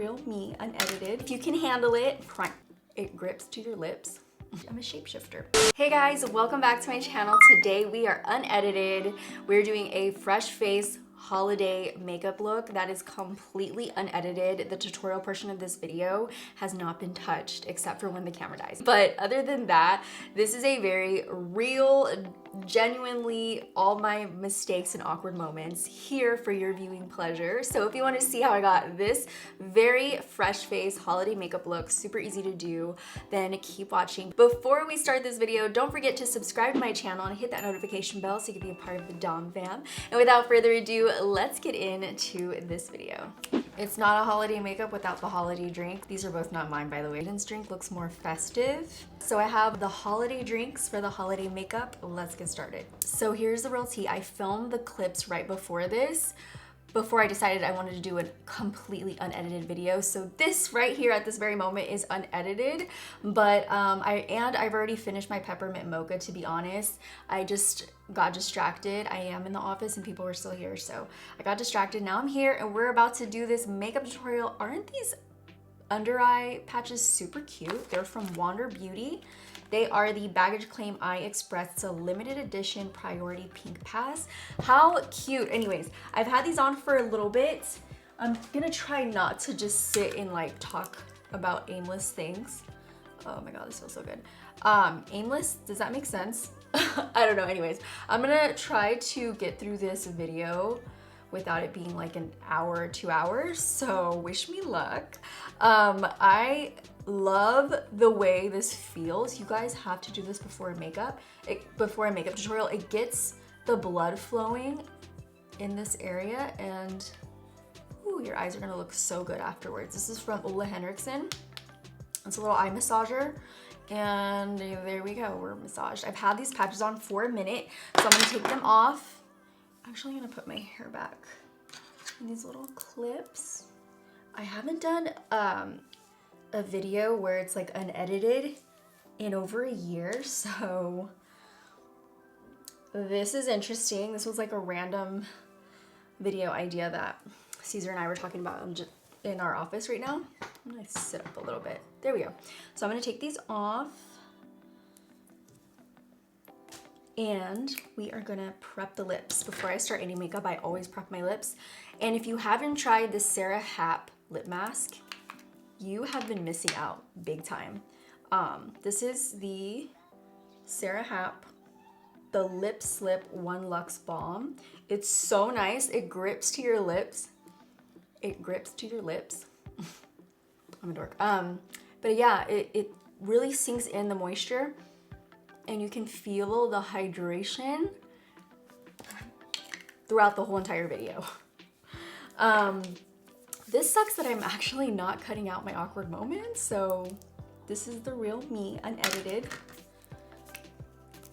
real me, unedited. If you can handle it, it grips to your lips. I'm a shapeshifter. Hey guys, welcome back to my channel. Today we are unedited. We're doing a fresh face holiday makeup look that is completely unedited. The tutorial portion of this video has not been touched except for when the camera dies. But other than that, this is a very real, genuinely all my mistakes and awkward moments here for your viewing pleasure. So if you want to see how I got this very fresh face holiday makeup look, super easy to do, then keep watching. Before we start this video, don't forget to subscribe to my channel and hit that notification bell so you can be a part of the Dom fam. And without further ado, let's get into this video. It's not a holiday makeup without the holiday drink. These are both not mine, by the way. Aiden's drink looks more festive. So I have the holiday drinks for the holiday makeup. Let's get started. So here's the real tea. I filmed the clips right before this, before I decided I wanted to do a completely unedited video. So this right here at this very moment is unedited, but I've already finished my peppermint mocha, to be honest. I just got distracted. I am in the office and people were still here, so I got distracted. Now I'm here and we're about to do this makeup tutorial. Aren't these under eye patches super cute? They're from Wander Beauty. They are the Baggage Claim Eye Express. It's a limited edition priority pink pass. How cute. Anyways, I've had these on for a little bit. I'm gonna try not to just sit and like talk about aimless things. Oh my God, this feels so good. Aimless, does that make sense? I don't know. Anyways, I'm gonna try to get through this video without it being like an hour or 2 hours, so wish me luck. I love the way this feels. You guys have to do this before a makeup tutorial. It gets the blood flowing in this area and ooh, your eyes are gonna look so good afterwards. This is from Ole Henriksen. It's a little eye massager. And there we go, we're massaged. I've had these patches on for a minute, so I'm gonna take them off. Actually, I'm gonna put my hair back in these little clips. I haven't done a video where it's like unedited in over a year, so this is interesting. This was like a random video idea that Caesar and I were talking about in our office right now. I'm gonna sit up a little bit. There we go. So I'm gonna take these off and we are gonna prep the lips. Before I start any makeup, I always prep my lips. And if you haven't tried the Sara Happ lip mask, you have been missing out big time. This is the Sara Happ, the Lip Slip One Luxe Balm. It's so nice. It grips to your lips. It grips to your lips. I'm a dork. But yeah, it really sinks in the moisture and you can feel the hydration throughout the whole entire video. This sucks that I'm actually not cutting out my awkward moments, so this is the real me, unedited.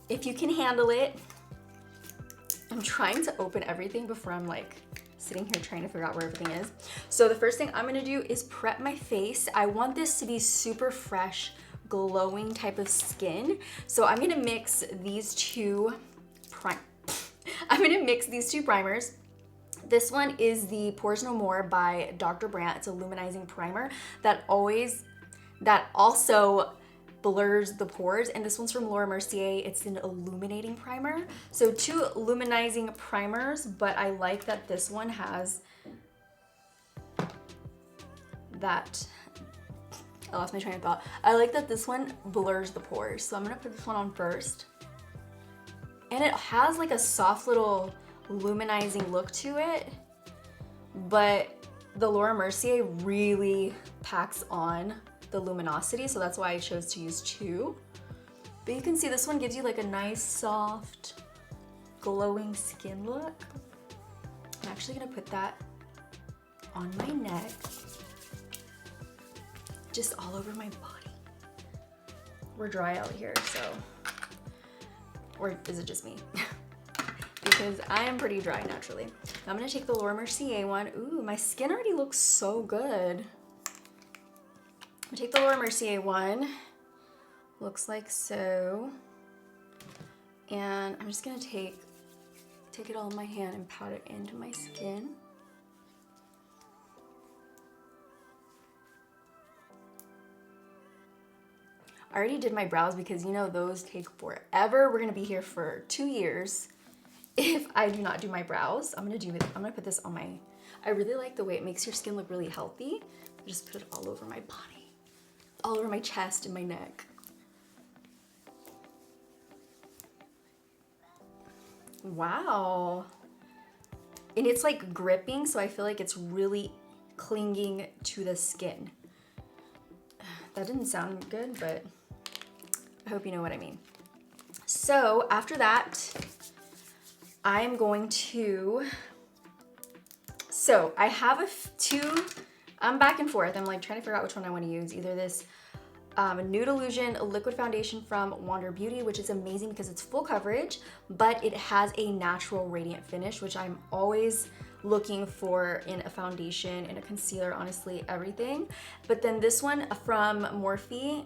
If you can handle it, I'm trying to open everything before I'm like sitting here trying to figure out where everything is. So the first thing I'm gonna do is prep my face. I want this to be super fresh, glowing type of skin. So I'm gonna mix these two primers. This one is the Pores No More by Dr. Brandt. It's a luminizing primer that also blurs the pores, and this one's from Laura Mercier. It's an illuminating primer. So two luminizing primers, but I like that this one has that, I lost my train of thought. I like that this one blurs the pores. So I'm gonna put this one on first. And it has like a soft little luminizing look to it, but the Laura Mercier really packs on the luminosity, so that's why I chose to use two. But you can see this one gives you like a nice soft glowing skin look. I'm actually gonna put that on my neck, just all over my body. We're dry out here, so, or is it just me? Because I am pretty dry naturally. Now I'm gonna take the Laura Mercier one. Ooh, my skin already looks so good. I'm gonna take the Laura Mercier one. Looks like so. And I'm just gonna take it all in my hand and pat it into my skin. I already did my brows because you know those take forever. We're gonna be here for 2 years if I do not do my brows. I'm gonna put this on my, I really like the way it makes your skin look really healthy. I just put it all over my body, all over my chest and my neck. Wow. And it's like gripping, so I feel like it's really clinging to the skin. That didn't sound good, but I hope you know what I mean. So after that, I'm going to, so I have I'm back and forth. I'm like trying to figure out which one I want to use. Either this Nude Illusion liquid foundation from Wander Beauty, which is amazing because it's full coverage, but it has a natural radiant finish, which I'm always looking for in a foundation, in a concealer, honestly, everything. But then this one from Morphe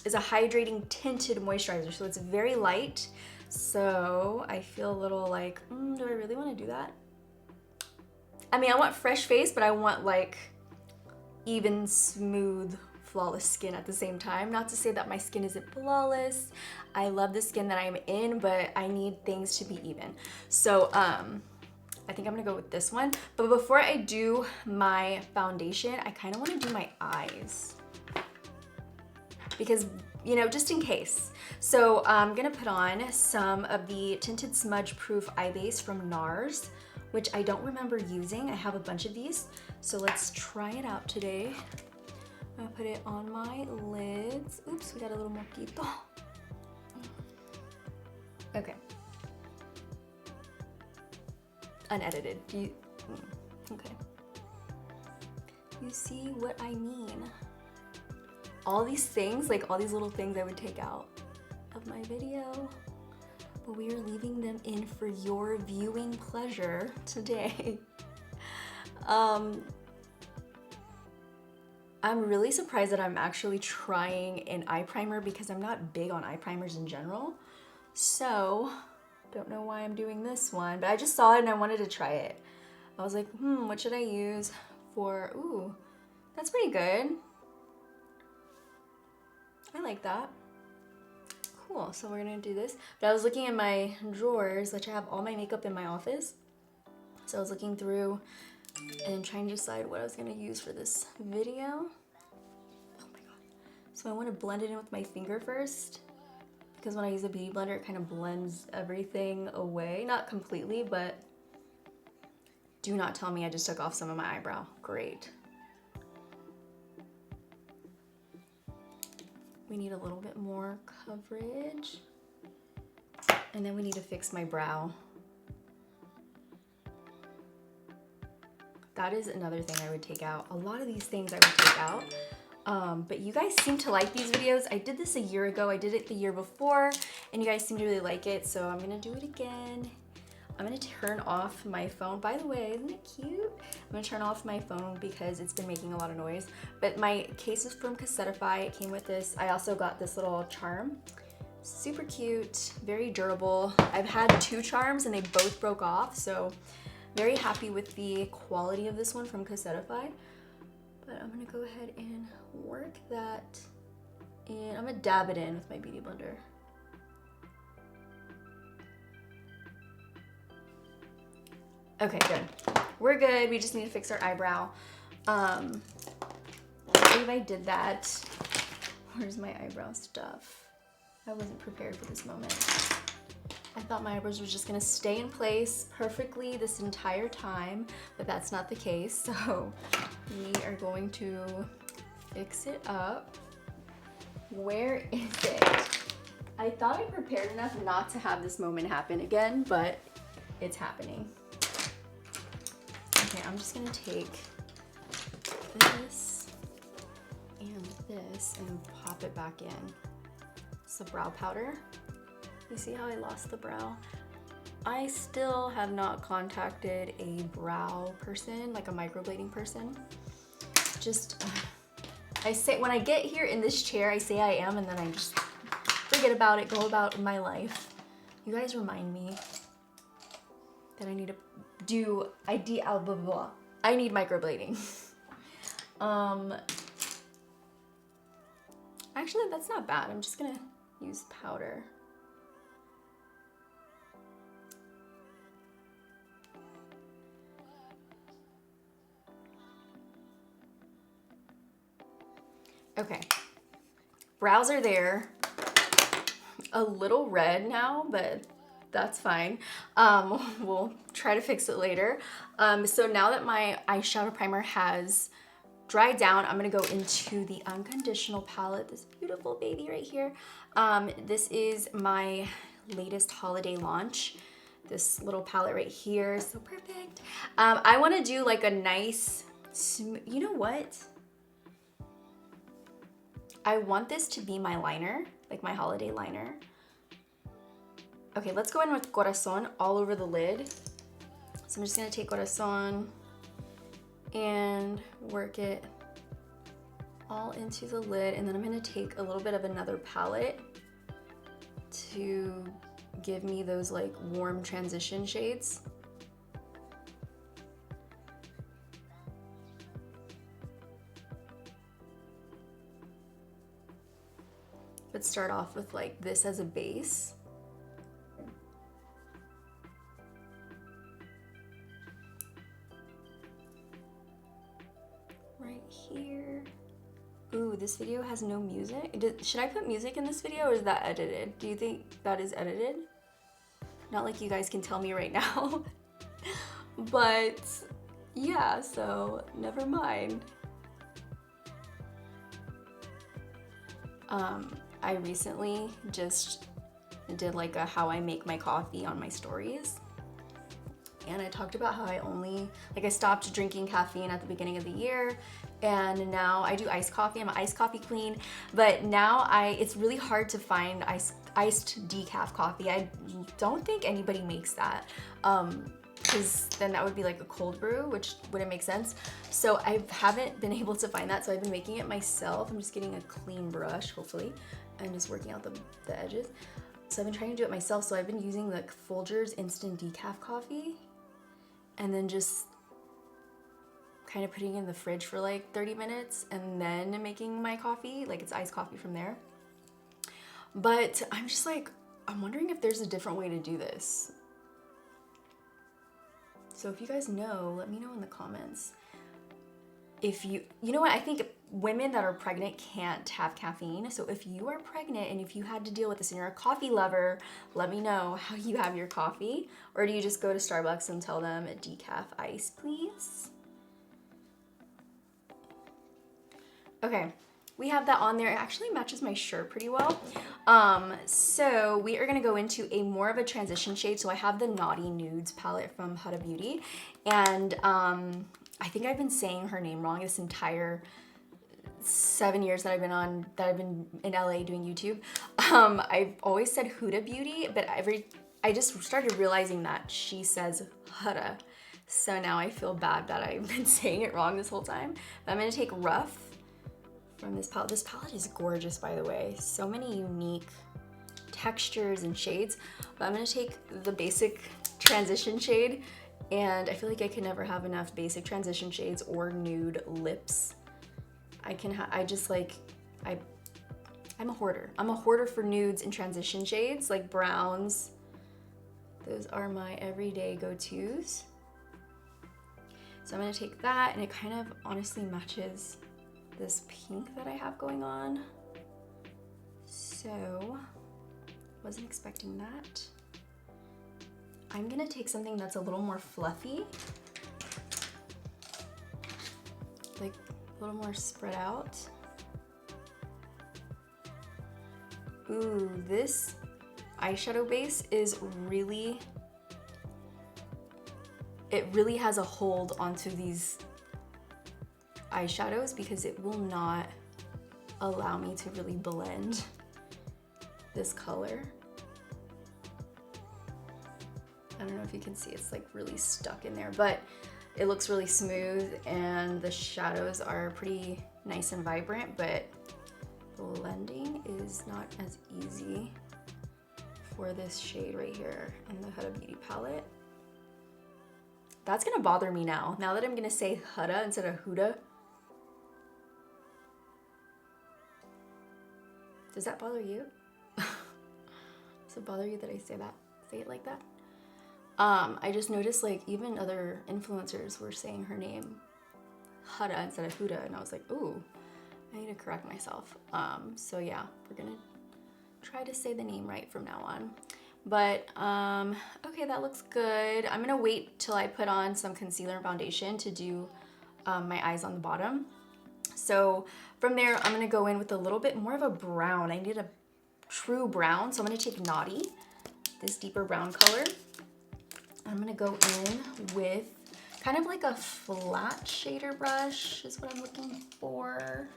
is a hydrating tinted moisturizer, so it's very light. So I feel a little like, do I really want to do that? I mean, I want fresh face, but I want like even, smooth, flawless skin at the same time. Not to say that my skin isn't flawless. I love the skin that I'm in, but I need things to be even. So I think I'm gonna go with this one. But before I do my foundation, I kind of want to do my eyes. Because, you know, just in case. So I'm gonna put on some of the Tinted Smudge Proof Eye Base from NARS, which I don't remember using. I have a bunch of these. So let's try it out today. I'm gonna put it on my lids. Oops, we got a little moquito. Okay. Unedited. Okay. You see what I mean? All these things, like all these little things I would take out of my video, but we are leaving them in for your viewing pleasure today. I'm really surprised that I'm actually trying an eye primer because I'm not big on eye primers in general. So, don't know why I'm doing this one, but I just saw it and I wanted to try it. I was like, what should I use for, ooh, that's pretty good. I like that. Cool, so we're gonna do this. But I was looking in my drawers, which I have all my makeup in my office. So I was looking through and trying to decide what I was gonna use for this video. Oh my god. So I wanna blend it in with my finger first, because when I use a beauty blender, it kind of blends everything away. Not completely, but do not tell me I just took off some of my eyebrow. Great. We need a little bit more coverage. And then we need to fix my brow. That is another thing I would take out. A lot of these things I would take out. But you guys seem to like these videos. I did this a year ago. I did it the year before, and you guys seem to really like it. So I'm gonna do it again. I'm gonna turn off my phone. By the way, isn't it cute? I'm gonna turn off my phone because it's been making a lot of noise. But my case is from Cosmetify. It came with this. I also got this little charm. Super cute, very durable. I've had 2 charms and they both broke off. So very happy with the quality of this one from Cosmetify. But I'm gonna go ahead and work that in. I'm gonna dab it in with my beauty blender. Okay, good. We're good. We just need to fix our eyebrow. I believe I did that. Where's my eyebrow stuff? I wasn't prepared for this moment. I thought my eyebrows were just gonna stay in place perfectly this entire time, but that's not the case. So we are going to fix it up. Where is it? I thought I prepared enough not to have this moment happen again, but it's happening. Okay, I'm just gonna take this and pop it back in. It's the brow powder. You see how I lost the brow? I still have not contacted a brow person, like a microblading person. Just, I say, when I get here in this chair, I say I am, and then I just forget about it, go about my life. You guys remind me that I need to do, I need microblading. I Actually, that's not bad. I'm just gonna use powder. Okay, brows are there. A little red now, but that's fine. We'll try to fix it later. So now that my eyeshadow primer has dried down, I'm gonna go into the Unconditional palette, this beautiful baby right here. This is my latest holiday launch. This little palette right here, so perfect. I wanna do like a nice, you know what? I want this to be my liner, like my holiday liner. Okay, let's go in with Corazon all over the lid. So I'm just gonna take Corazon and work it all into the lid, and then I'm gonna take a little bit of another palette to give me those like warm transition shades. Let's start off with like this as a base. Right here. Ooh, this video has no music. Should I put music in this video, or is that edited? Do you think that is edited? Not like you guys can tell me right now. But yeah, so never mind. I recently just did like a how I make my coffee on my stories. And I talked about how I stopped drinking caffeine at the beginning of the year, and now I do iced coffee. I'm an iced coffee queen, but now it's really hard to find iced decaf coffee. I don't think anybody makes that, because then that would be like a cold brew, which wouldn't make sense. So I haven't been able to find that, so I've been making it myself. I'm just getting a clean brush, hopefully, and just working out the edges. So I've been trying to do it myself, so I've been using like Folgers instant decaf coffee, and then just kind of putting it in the fridge for like 30 minutes and then making my coffee, like it's iced coffee from there. But I'm just like, I'm wondering if there's a different way to do this. So if you guys know, let me know in the comments. If you know what, I think women that are pregnant can't have caffeine. So if you are pregnant and if you had to deal with this and you're a coffee lover, let me know how you have your coffee. Or do you just go to Starbucks and tell them a decaf ice, please? Okay, we have that on there. It actually matches my shirt pretty well. So we are gonna go into a more of a transition shade. So I have the Naughty Nudes palette from Huda Beauty, and I think I've been saying her name wrong this entire 7 years that I've been in LA doing YouTube. I've always said Huda Beauty, but I just started realizing that she says Huda. So now I feel bad that I've been saying it wrong this whole time. But I'm gonna take Rough from this palette. This palette is gorgeous, by the way. So many unique textures and shades. But I'm gonna take the basic transition shade, and I feel like I can never have enough basic transition shades or nude lips. I'm a hoarder. I'm a hoarder for nudes and transition shades, like browns. Those are my everyday go-tos. So I'm gonna take that, and it kind of honestly matches this pink that I have going on. So, wasn't expecting that. I'm gonna take something that's a little more fluffy, like a little more spread out. Ooh, this eyeshadow base is it really has a hold onto these eyeshadows because it will not allow me to really blend this color. I don't know if you can see, it's like really stuck in there, but it looks really smooth and the shadows are pretty nice and vibrant, but blending is not as easy for this shade right here in the Huda Beauty palette. That's gonna bother me now that I'm gonna say Huda instead of Huda. Does that bother you? Does it bother you that I say it like that? I just noticed like even other influencers were saying her name Huda instead of Huda, and I was like, ooh, I need to correct myself. So yeah, we're gonna try to say the name right from now on. But okay, that looks good. I'm gonna wait till I put on some concealer and foundation to do my eyes on the bottom. So from there, I'm gonna go in with a little bit more of a brown. I need a true brown, so I'm gonna take Naughty, this deeper brown color. I'm gonna go in with kind of like a flat shader brush is what I'm looking for.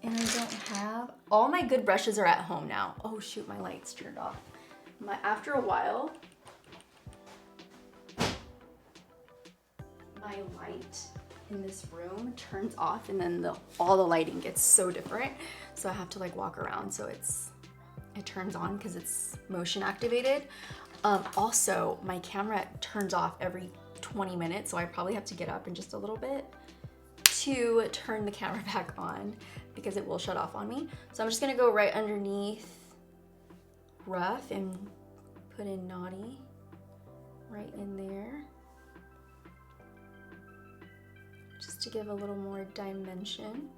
And I don't have, all my good brushes are at home now. Oh shoot, my light's turned off. After a while, my light in this room turns off, and then all the lighting gets so different. So I have to like walk around so it turns on because it's motion activated. Also, my camera turns off every 20 minutes, so I probably have to get up in just a little bit to turn the camera back on because it will shut off on me. So I'm just gonna go right underneath Rough and put in Naughty right in there, just to give a little more dimension.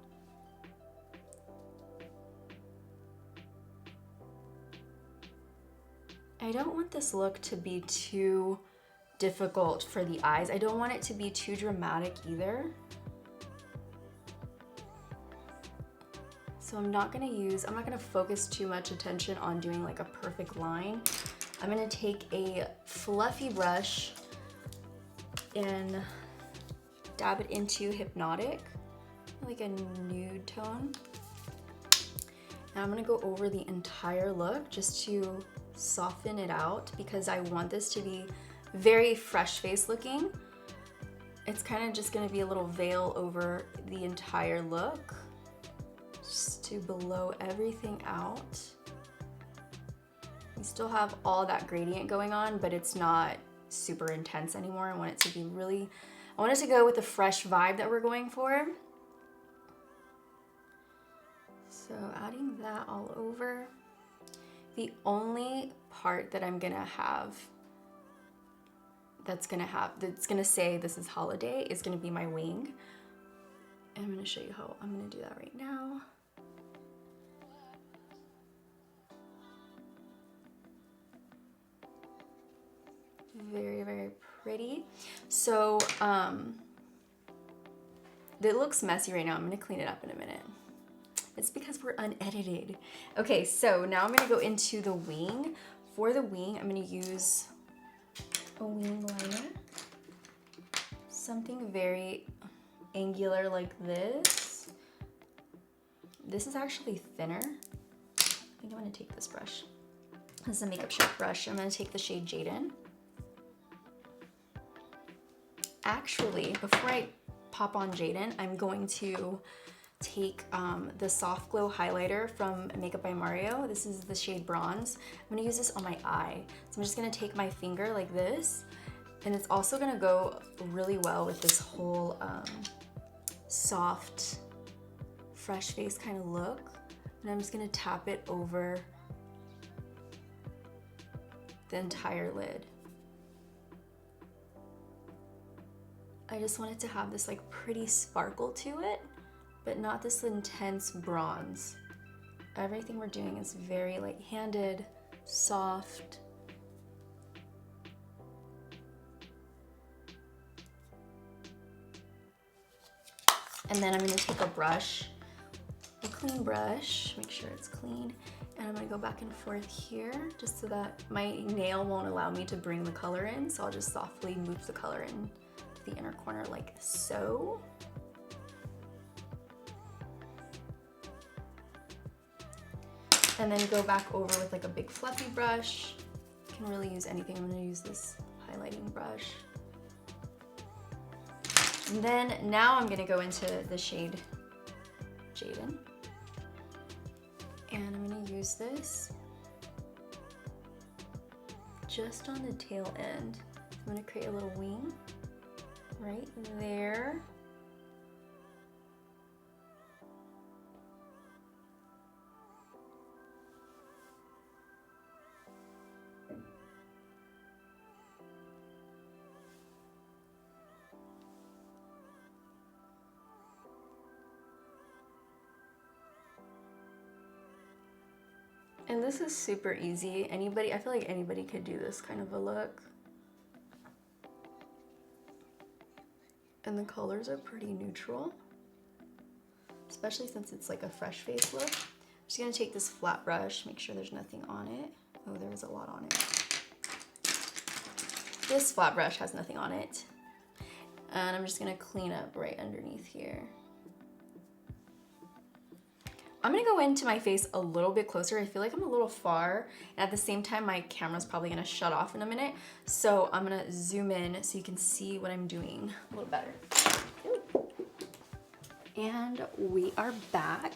I don't want this look to be too difficult for the eyes. I don't want it to be too dramatic either. So I'm not gonna focus too much attention on doing like a perfect line. I'm gonna take a fluffy brush and dab it into Hypnotic, like a nude tone. And I'm gonna go over the entire look just to soften it out because I want this to be very fresh face looking. It's kind of just gonna be a little veil over the entire look, just to blow everything out. We still have all that gradient going on, but it's not super intense anymore. I want it to be really, I want it to go with the fresh vibe that we're going for. So adding that all over. The only part that I'm gonna have that's gonna say this is holiday is gonna be my wing. And I'm gonna show you how I'm gonna do that right now. Very, very pretty. So it looks messy right now. I'm gonna clean it up in a minute. It's because we're unedited. Okay, so now I'm gonna go into the wing. For the wing, I'm gonna use a wing liner. Something very angular like this. This is actually thinner. I think I'm gonna take this brush. This is a makeup shape brush. I'm gonna take the shade Jaden. Actually, before I pop on Jaden, I'm going to take the Soft Glow highlighter from Makeup by Mario. This is the shade Bronze. I'm gonna use this on my eye. So I'm just gonna take my finger like this, and it's also gonna go really well with this whole soft, fresh face kind of look. And I'm just gonna tap it over the entire lid. I just want it to have this like pretty sparkle to it, but not this intense bronze. Everything we're doing is very light-handed, soft. And then I'm gonna take a brush, a clean brush, make sure it's clean, and I'm gonna go back and forth here just so that my nail won't allow me to bring the color in, so I'll just softly move the color in to the inner corner like so. And then go back over with like a big fluffy brush. You can really use anything. I'm gonna use this highlighting brush. And then now I'm gonna go into the shade Jaden. And I'm gonna use this just on the tail end. I'm gonna create a little wing right there. And this is super easy. Anybody, I feel like anybody could do this kind of a look. And the colors are pretty neutral, especially since it's like a fresh face look. I'm just gonna take this flat brush, make sure there's nothing on it. Oh, there was a lot on it. This flat brush has nothing on it. And I'm just gonna clean up right underneath here. I'm gonna go into my face a little bit closer. I feel like I'm a little far, and at the same time, my camera's probably gonna shut off in a minute. So I'm gonna zoom in so you can see what I'm doing a little better. And we are back,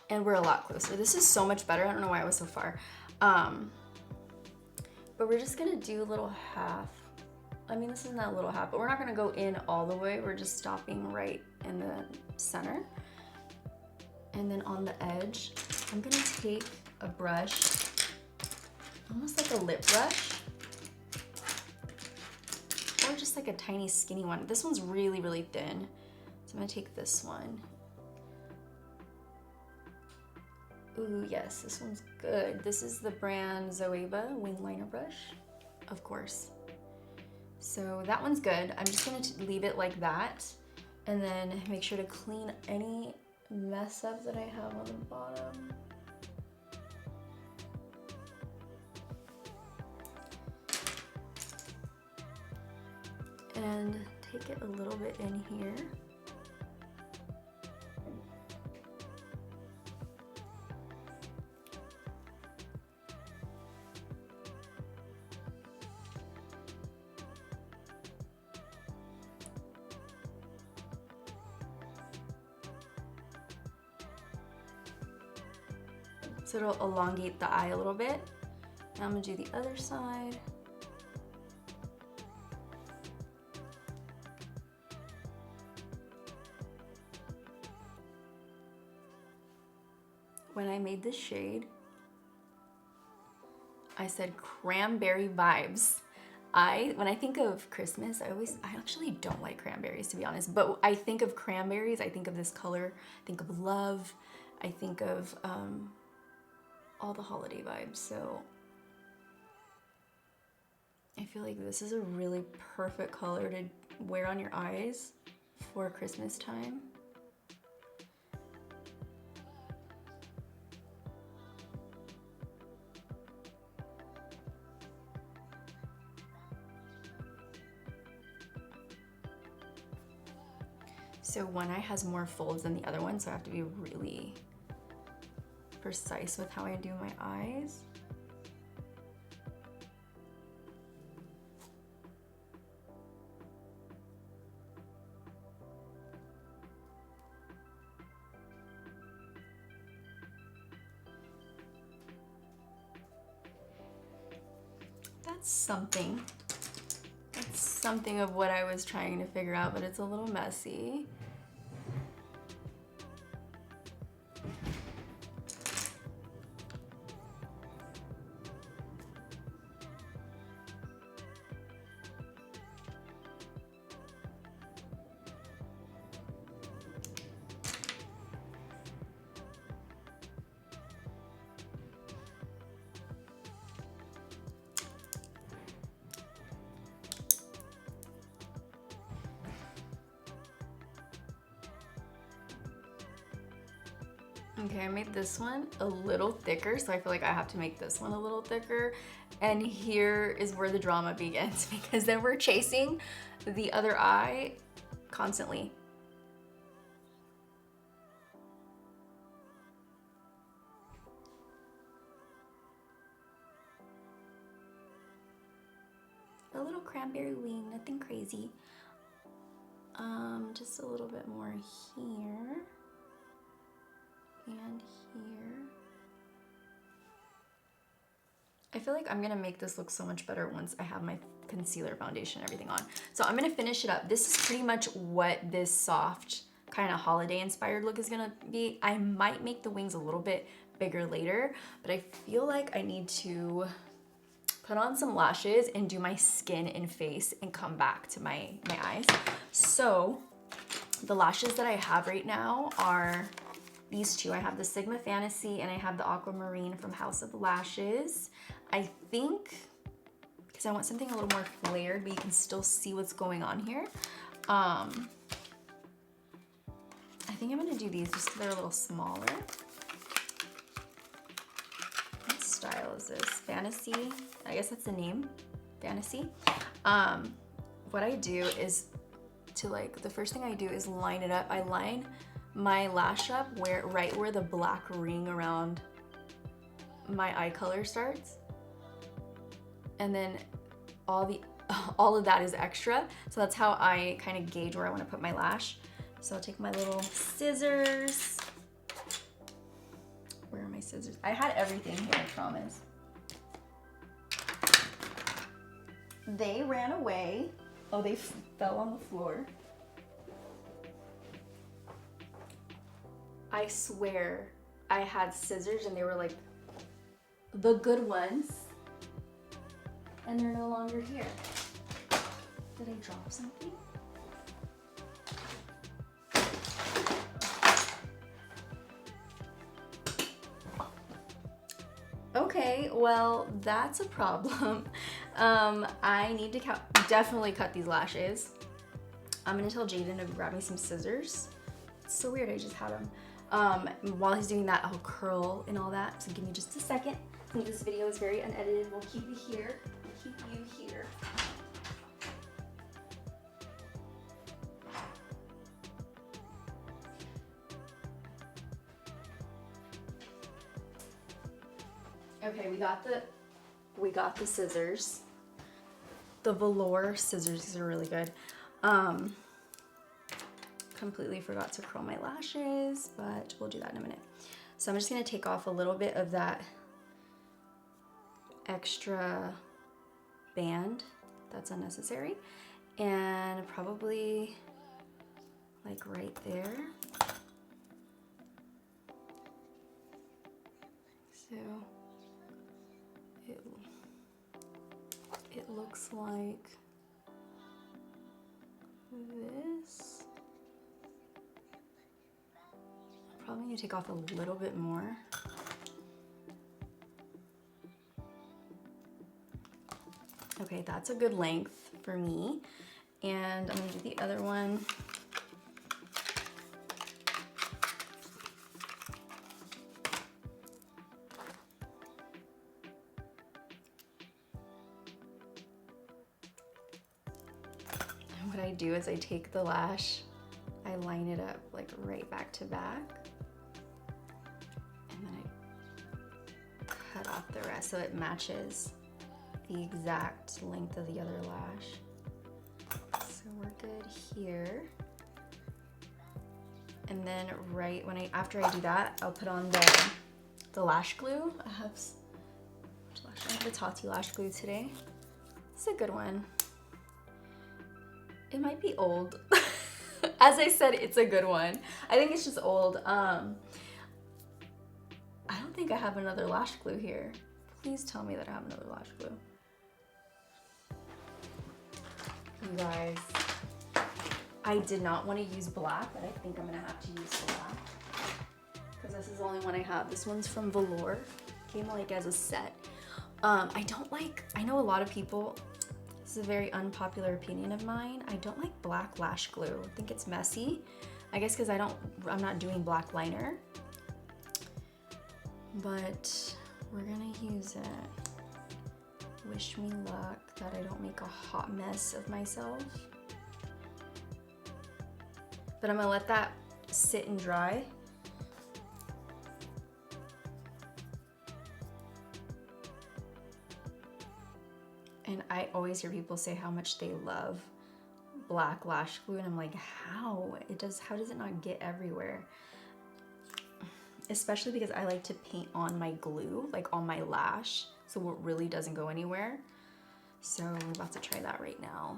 and we're a lot closer. This is so much better. I don't know why I was so far. But we're just gonna do a little half. I mean, this is not a little half, but we're not gonna go in all the way. We're just stopping right in the center. And then on the edge, I'm gonna take a brush, almost like a lip brush, or just like a tiny skinny one. This one's really, really thin. So I'm gonna take this one. Ooh, yes, this one's good. This is the brand Zoeva wing liner brush, of course. So that one's good. I'm just gonna leave it like that, and then make sure to clean any mess up that I have on the bottom. And take it a little bit in here. So it'll elongate the eye a little bit. Now I'm gonna do the other side. When I made this shade, I said cranberry vibes. When I think of Christmas, I actually don't like cranberries, to be honest, but I think of cranberries, I think of this color, I think of love, I think of all the holiday vibes. So I feel like this is a really perfect color to wear on your eyes for Christmas time. So one eye has more folds than the other one, so I have to be really precise with how I do my eyes. That's something. That's something of what I was trying to figure out, but it's a little messy. Okay, I made this one a little thicker, so I feel like I have to make this one a little thicker. And here is where the drama begins, because then we're chasing the other eye constantly. A little cranberry wing, nothing crazy. Just a little bit more here. And here. I feel like I'm gonna make this look so much better once I have my concealer, foundation, everything on. So I'm gonna finish it up. This is pretty much what this soft kind of holiday inspired look is gonna be. I might make the wings a little bit bigger later, but I feel like I need to put on some lashes and do my skin and face and come back to my eyes. So the lashes that I have right now are these two. I have the Sigma Fantasy and I have the Aquamarine from House of Lashes. I think, because I want something a little more flared, but you can still see what's going on here. I think I'm gonna do these just because they're a little smaller. What style is this? Fantasy, I guess that's the name, Fantasy. What I do is the first thing I do is line it up. I line my lash up right where the black ring around my eye color starts. And then all of that is extra. So that's how I kind of gauge where I want to put my lash. So I'll take my little scissors. Where are my scissors? I had everything here, I promise. They ran away. Oh, they fell on the floor. I swear I had scissors and they were like the good ones. And they're no longer here. Did I drop something? Okay, well, that's a problem. I need to definitely cut these lashes. I'm gonna tell Jaden to grab me some scissors. It's so weird, I just had them. While he's doing that, I'll curl and all that. So give me just a second. Since this video is very unedited, we'll keep it here. We'll keep you here. Okay, we got the scissors. The velour scissors, these are really good. Completely forgot to curl my lashes, but we'll do that in a minute. So I'm just gonna take off a little bit of that extra band that's unnecessary, and probably like right there. So it looks like this. Probably need to take off a little bit more. Okay, that's a good length for me. And I'm gonna do the other one. And what I do is I take the lash, I line it up like right back to back. And then I cut off the rest so it matches the exact length of the other lash. So we're good here. And then after I do that, I'll put on the lash glue. I have the Tati lash glue today. It's a good one. It might be old. As I said, it's a good one. I think it's just old. I don't think I have another lash glue here. Please tell me that I have another lash glue. You guys, I did not want to use black, but I think I'm gonna have to use black because this is the only one I have. This one's from Velour. Came like as a set. I know a lot of people, this is a very unpopular opinion of mine. I don't like black lash glue. I think it's messy. I guess because I'm not doing black liner. But we're gonna use it. Wish me luck that I don't make a hot mess of myself. But I'm gonna let that sit and dry. And I always hear people say how much they love black lash glue, and I'm like, how does it not get everywhere? Especially because I like to paint on my glue, like on my lash, so it really doesn't go anywhere. So we're about to try that right now.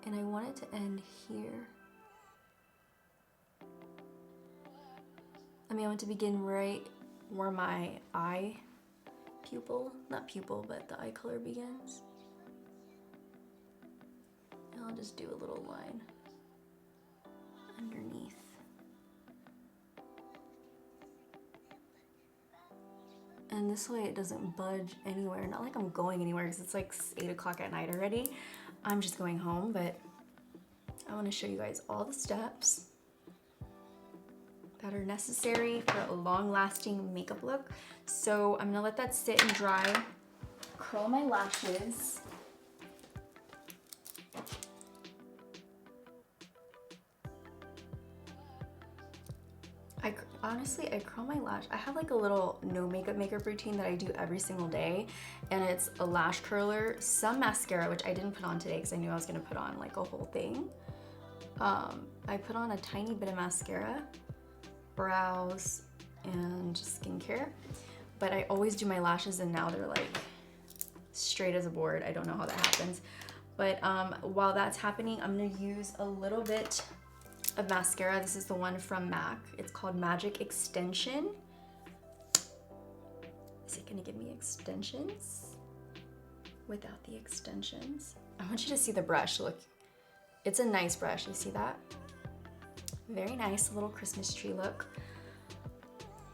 And I want it to end here. I want to begin right where my eye pupil, not pupil, but the eye color begins. And I'll just do a little line underneath. And this way it doesn't budge anywhere. Not like I'm going anywhere because it's like 8 o'clock at night already. I'm just going home, but I want to show you guys all the steps that are necessary for a long-lasting makeup look. So I'm gonna let that sit and dry, curl my lashes. Honestly, I curl my lash. I have like a little no makeup routine that I do every single day, and it's a lash curler, some mascara, which I didn't put on today because I knew I was gonna put on like a whole thing. I put on a tiny bit of mascara, brows, and skincare, but I always do my lashes, and now they're like straight as a board. I don't know how that happens, but while that's happening, I'm gonna use a little bit of mascara. This is the one from MAC. It's called Magic Extension. Is it gonna give me extensions? Without the extensions. I want you to see the brush. Look, it's a nice brush. You see that? Very nice, little Christmas tree look.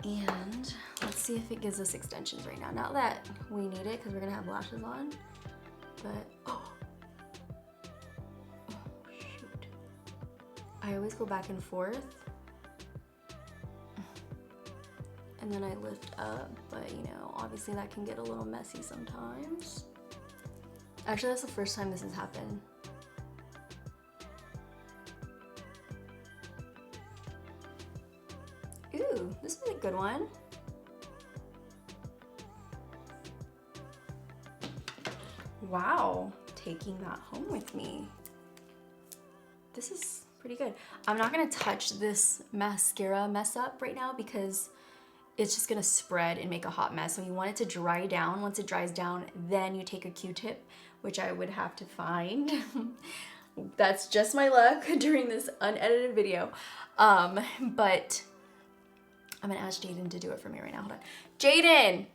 And let's see if it gives us extensions right now. Not that we need it because we're gonna have lashes on, but shoot. I always go back and forth and then I lift up, but you know, obviously that can get a little messy sometimes. Actually, that's the first time this has happened. Ooh, this is a good one. Wow, taking that home with me. This is pretty good. I'm not gonna touch this mascara mess up right now because it's just gonna spread and make a hot mess. So you want it to dry down. Once it dries down, then you take a Q-tip, which I would have to find. That's just my luck during this unedited video. But I'm gonna ask Jaden to do it for me right now. Hold on. Jaden!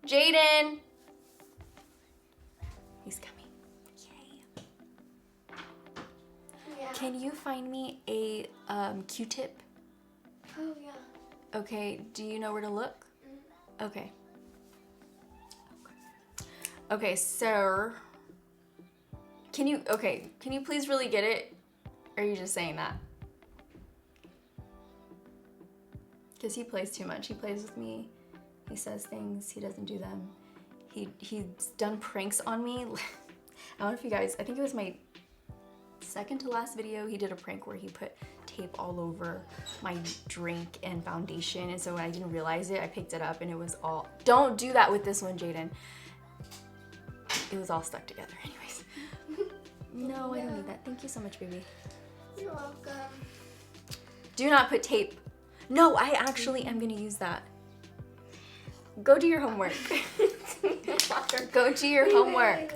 Jaden! He's coming. Yay. Yeah. Can you find me a Q-tip? Oh, yeah. Okay, do you know where to look? Okay. Okay, so can you please really get it? Or are you just saying that? Because he plays too much. He plays with me. He says things, he doesn't do them. He's done pranks on me. I don't know if you guys, I think it was my second to last video, he did a prank where he put tape all over my drink and foundation, and so when I didn't realize it, I picked it up and it was all, don't do that with this one, Jaden. It was all stuck together anyways. No, I don't need that. Thank you so much, baby. You're welcome. Do not put tape. No, I actually am gonna use that. Go do your homework. Go do your homework.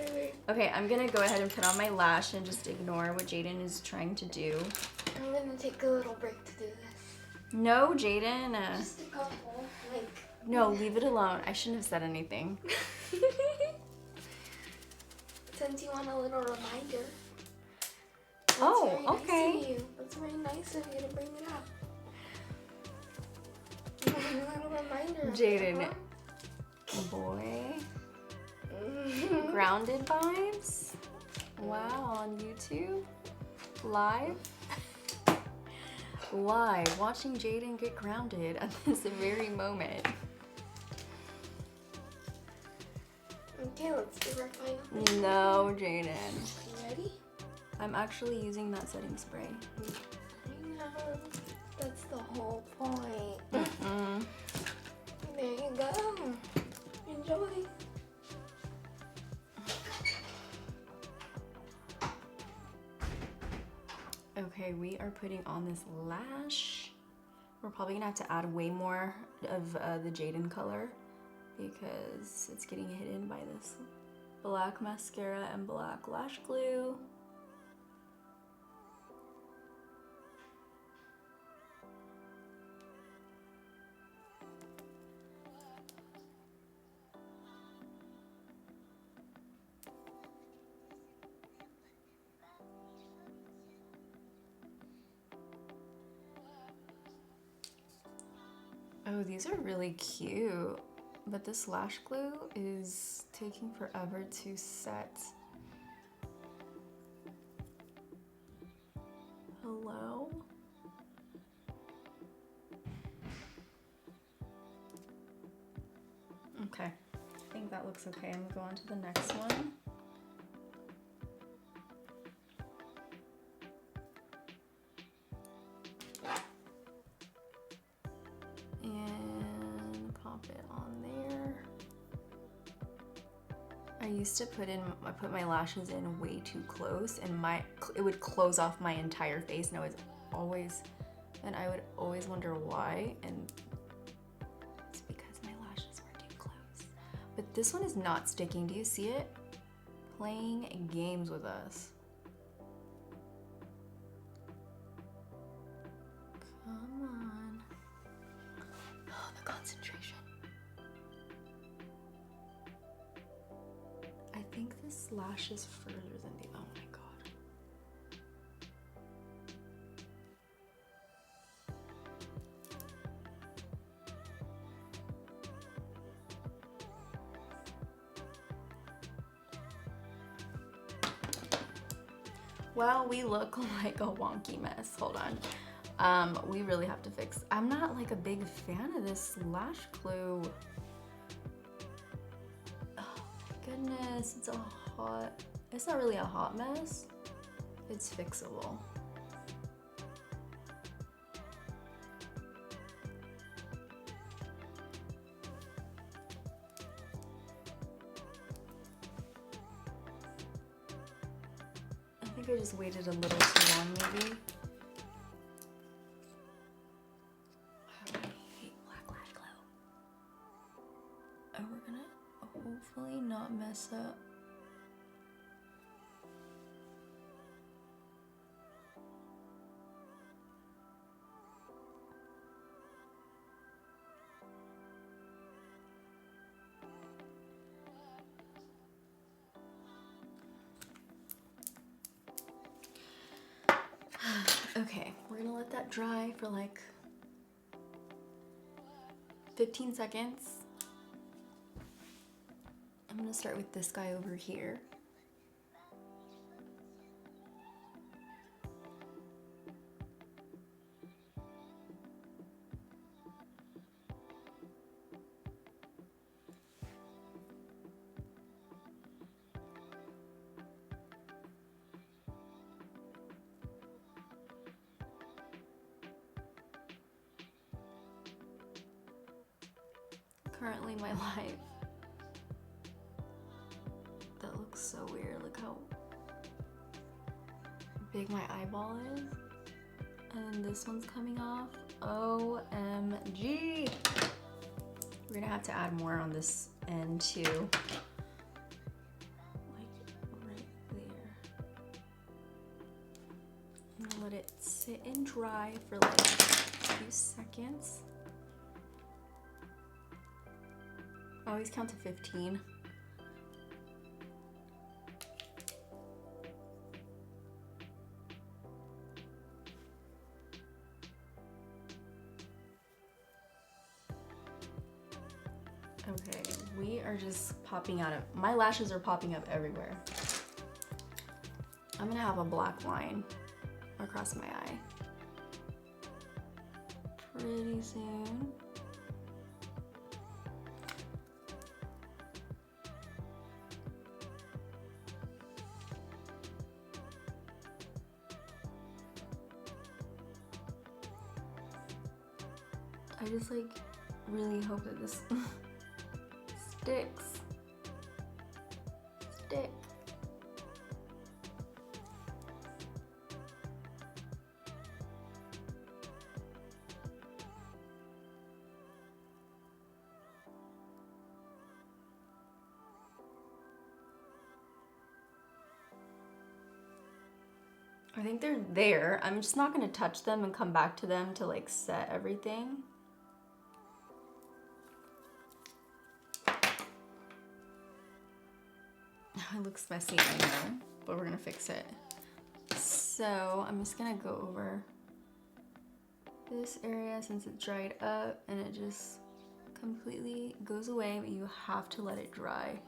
Okay, I'm gonna go ahead and put on my lash and just ignore what Jaden is trying to do. I'm gonna take a little break to do this. No, Jaden. Just a couple, like. No, leave it alone. I shouldn't have said anything. Since you want a little reminder. Oh, okay. Nice of you. That's very nice of you to bring it up. You want a little reminder. Jaden, boy. Grounded vibes. Wow, on YouTube. Live. Live. Watching Jaden get grounded at this very moment. Okay, let's do our final thing. No, Jaden. You ready? I'm actually using that setting spray. I know. That's the whole point. Mm-mm. There you go. Enjoy. Okay, we are putting on this lash. We're probably gonna have to add way more of the Jaden color because it's getting hidden by this black mascara and black lash glue. Oh, these are really cute, but this lash glue is taking forever to set. Hello? Okay, I think that looks okay. I'm gonna go on to the next one. And pop it on there. I used to I put my lashes in way too close, and it would close off my entire face, and I would always wonder why, and it's because my lashes were too close. But this one is not sticking. Do you see it? Playing games with us. Come on. Oh, the concentration. I think this lash is further than the, oh my god. Well, we look like a wonky mess. Hold on. We really have to fix. I'm not like a big fan of this lash glue. Oh my goodness, it's not really a hot mess. It's fixable. I think I just waited a little too long, maybe. Wow, I hate black lash glue. And we're gonna hopefully not mess up. Okay, we're gonna let that dry for like 15 seconds. I'm gonna start with this guy over here. Currently my life. That looks so weird. Look how big my eyeball is. And this one's coming off. OMG. We're gonna have to add more on this end too. Like right there. And let it sit and dry for like a few seconds. I always count to 15. Okay, we are just popping out of, my lashes are popping up everywhere. I'm gonna have a black line across my eye pretty soon. I just like really hope that this sticks. Stick. I think they're there. I'm just not gonna touch them and come back to them to like set everything. It looks messy, I know, but we're gonna fix it. So I'm just gonna go over this area, since it dried up and it just completely goes away, but you have to let it dry.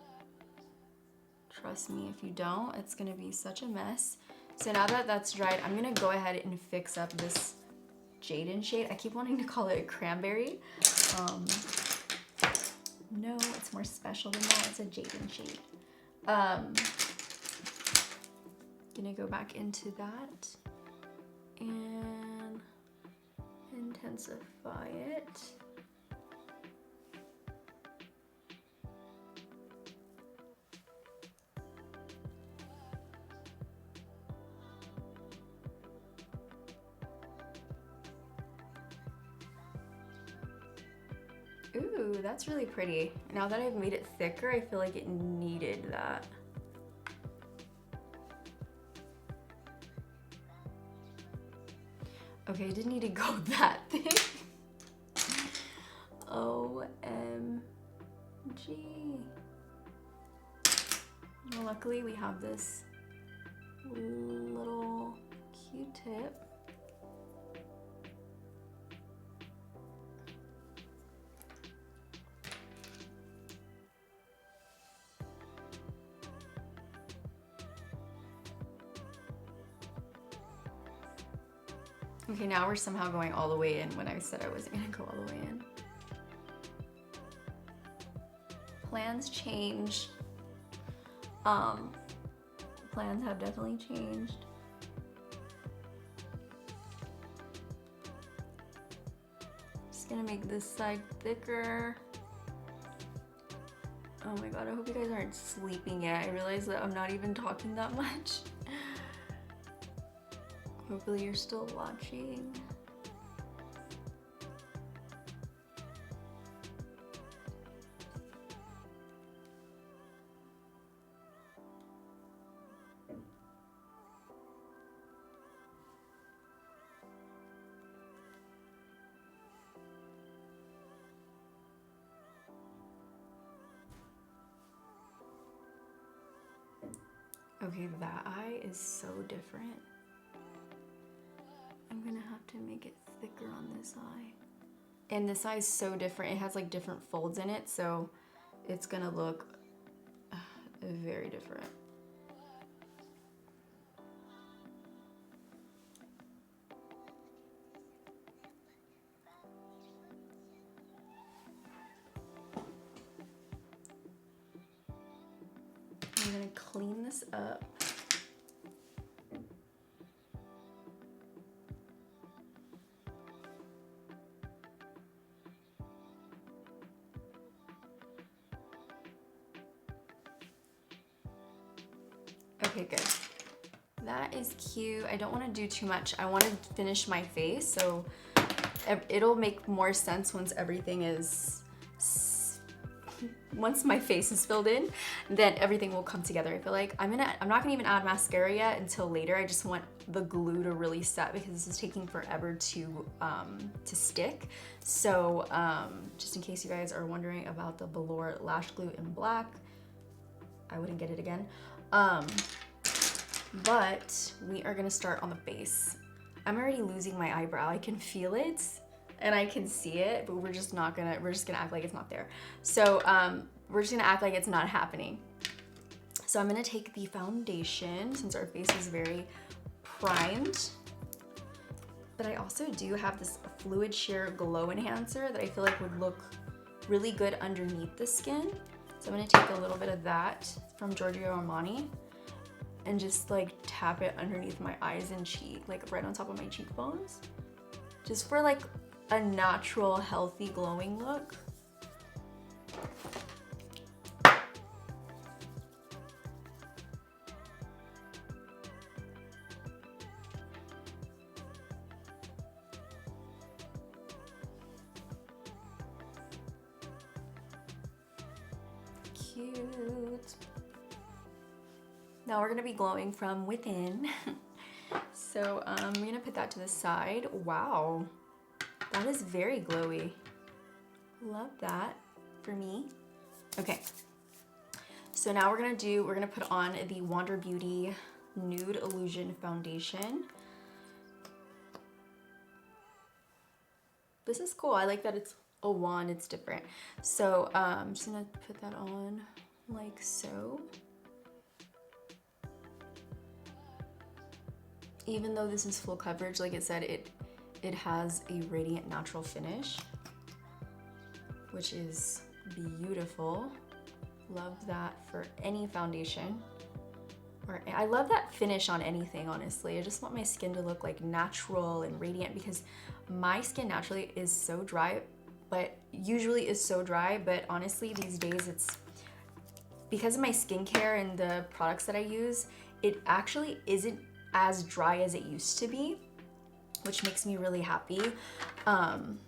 Trust me, if you don't, it's gonna be such a mess. So now that that's dried, I'm gonna go ahead and fix up this Jaden shade. I keep wanting to call it cranberry. No, it's more special than that. It's a Jaden shade. Gonna go back into that and intensify it. Ooh, that's really pretty. Now that I've made it thicker, I feel like it needed that. Okay, I didn't need to go that thick. OMG. Well, luckily we have this little Q-tip. Okay, now we're somehow going all the way in when I said I wasn't gonna go all the way in. Plans change. Plans have definitely changed. Just gonna make this side thicker. Oh my god, I hope you guys aren't sleeping yet. I realize that I'm not even talking that much. Hopefully you're still watching. Okay, that eye is so different. I'm gonna have to make it thicker on this eye. And this eye is so different. It has like different folds in it, so it's gonna look very different. I'm gonna clean this up. Okay, good. That is cute. I don't want to do too much. I want to finish my face, so it'll make more sense once everything is, once my face is filled in, then everything will come together. I feel like I'm not gonna even add mascara yet until later. I just want the glue to really set because this is taking forever to stick. So just in case you guys are wondering about the Velour Lash Glue in black, I wouldn't get it again. But we are gonna start on the base. I'm already losing my eyebrow. I can feel it and I can see it, but we're just gonna act like it's not there. So we're just gonna act like it's not happening. So I'm gonna take the foundation since our face is very primed. But I also do have this Fluid Sheer Glow Enhancer that I feel like would look really good underneath the skin. So I'm gonna take a little bit of that from Giorgio Armani and just like tap it underneath my eyes and cheek, like right on top of my cheekbones. Just for like a natural, healthy, glowing look. Cute. Now we're gonna be glowing from within. So I'm gonna put that to the side. Wow, that is very glowy. Love that for me. Okay, so now we're gonna put on the Wander Beauty Nude Illusion Foundation. this is cool. I like that it's a wand, it's different. So I'm just gonna put that on like so. Even though this is full coverage, like it said, it has a radiant natural finish, which is beautiful. Love that for any foundation. Or I love that finish on anything, honestly. I just want my skin to look like natural and radiant because my skin naturally is so dry, but usually is so dry, but honestly these days it's because of my skincare and the products that I use, it actually isn't as dry as it used to be, which makes me really happy. I'm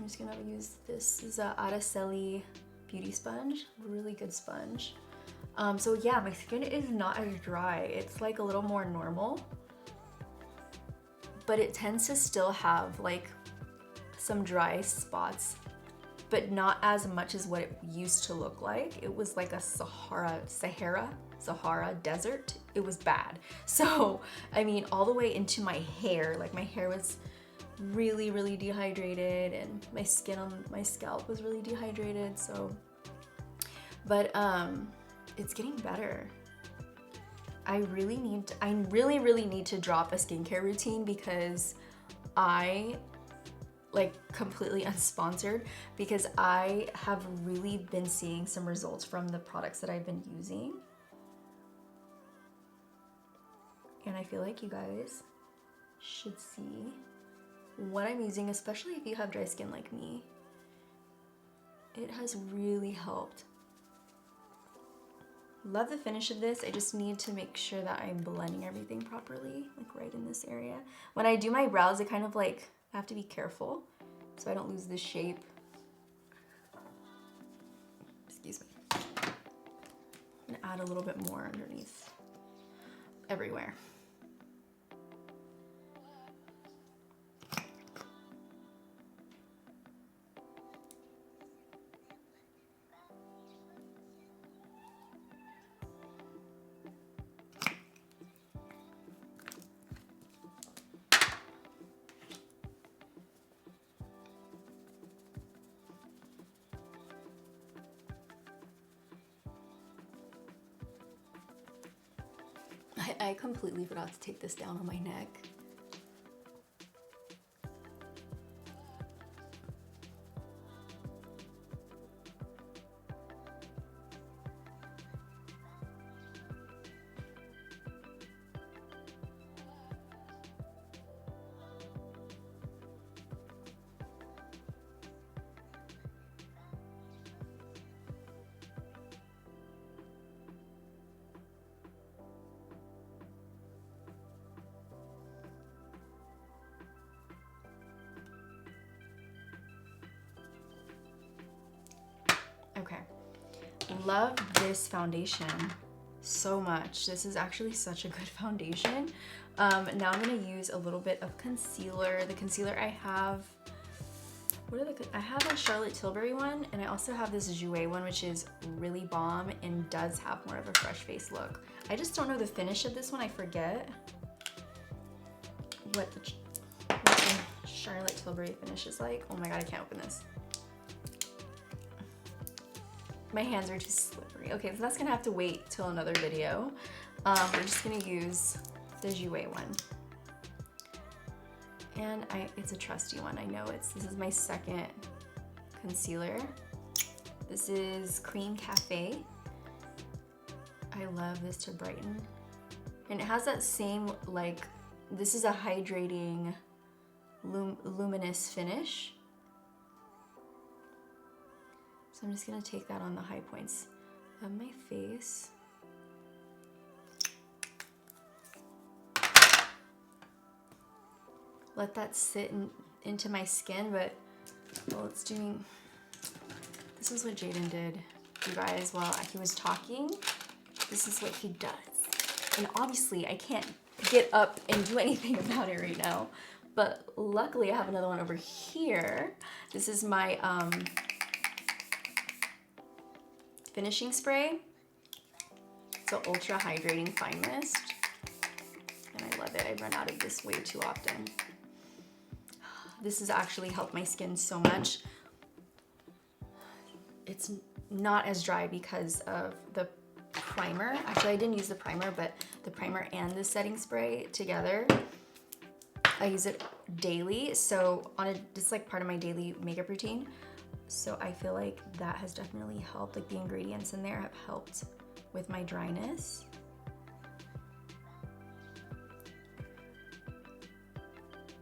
just gonna use this. This is a Araceli beauty sponge, really good sponge. So yeah, my skin is not as dry. It's like a little more normal, but it tends to still have like some dry spots, but not as much as what it used to look like. It was like a Sahara desert. It was bad. So, I mean, all the way into my hair, like my hair was really, really dehydrated and my skin on my scalp was really dehydrated. So, but it's getting better. I really need to drop a skincare routine because I, like completely unsponsored, because I have really been seeing some results from the products that I've been using. And I feel like you guys should see what I'm using, especially if you have dry skin like me. It has really helped. Love the finish of this. I just need to make sure that I'm blending everything properly, like right in this area. When I do my brows, I kind of like, I have to be careful so I don't lose the shape. Excuse me. I'm gonna add a little bit more underneath everywhere. I completely forgot to take this down on my neck. Okay, love this foundation so much. This is actually such a good foundation. Now I'm gonna use a little bit of concealer. The concealer I have, I have a Charlotte Tilbury one, and I also have this Jouer one, which is really bomb and does have more of a fresh face look. I just don't know the finish of this one. I forget what the Charlotte Tilbury finish is like. Oh my god, I can't open this. My hands are too slippery. Okay, so that's gonna have to wait till another video. We're just gonna use the Jouer one. And it's a trusty one. I know this is my second concealer. This is Cream Cafe. I love this to brighten. And it has that same, like, this is a hydrating, luminous finish. So I'm just gonna take that on the high points of my face. Let that sit into my skin, but while it's doing, this is what Jaden did, you guys, while he was talking. This is what he does. And obviously I can't get up and do anything about it right now, but luckily I have another one over here. This is my, finishing spray. It's an ultra hydrating fine mist, and I love it. I run out of this way too often. this has actually helped my skin so much. It's not as dry because of the primer. Actually, I didn't use the primer, but the primer and the setting spray together, I use it daily. So it's like part of my daily makeup routine. So I feel like that has definitely helped. Like the ingredients in there have helped with my dryness.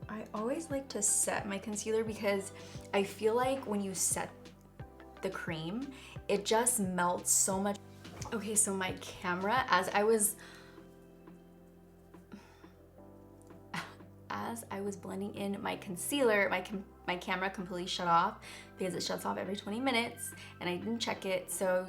I always like to set my concealer because I feel like when you set the cream, it just melts so much. Okay, so my camera, as I was blending in my concealer, my camera completely shut off because it shuts off every 20 minutes and I didn't check it. So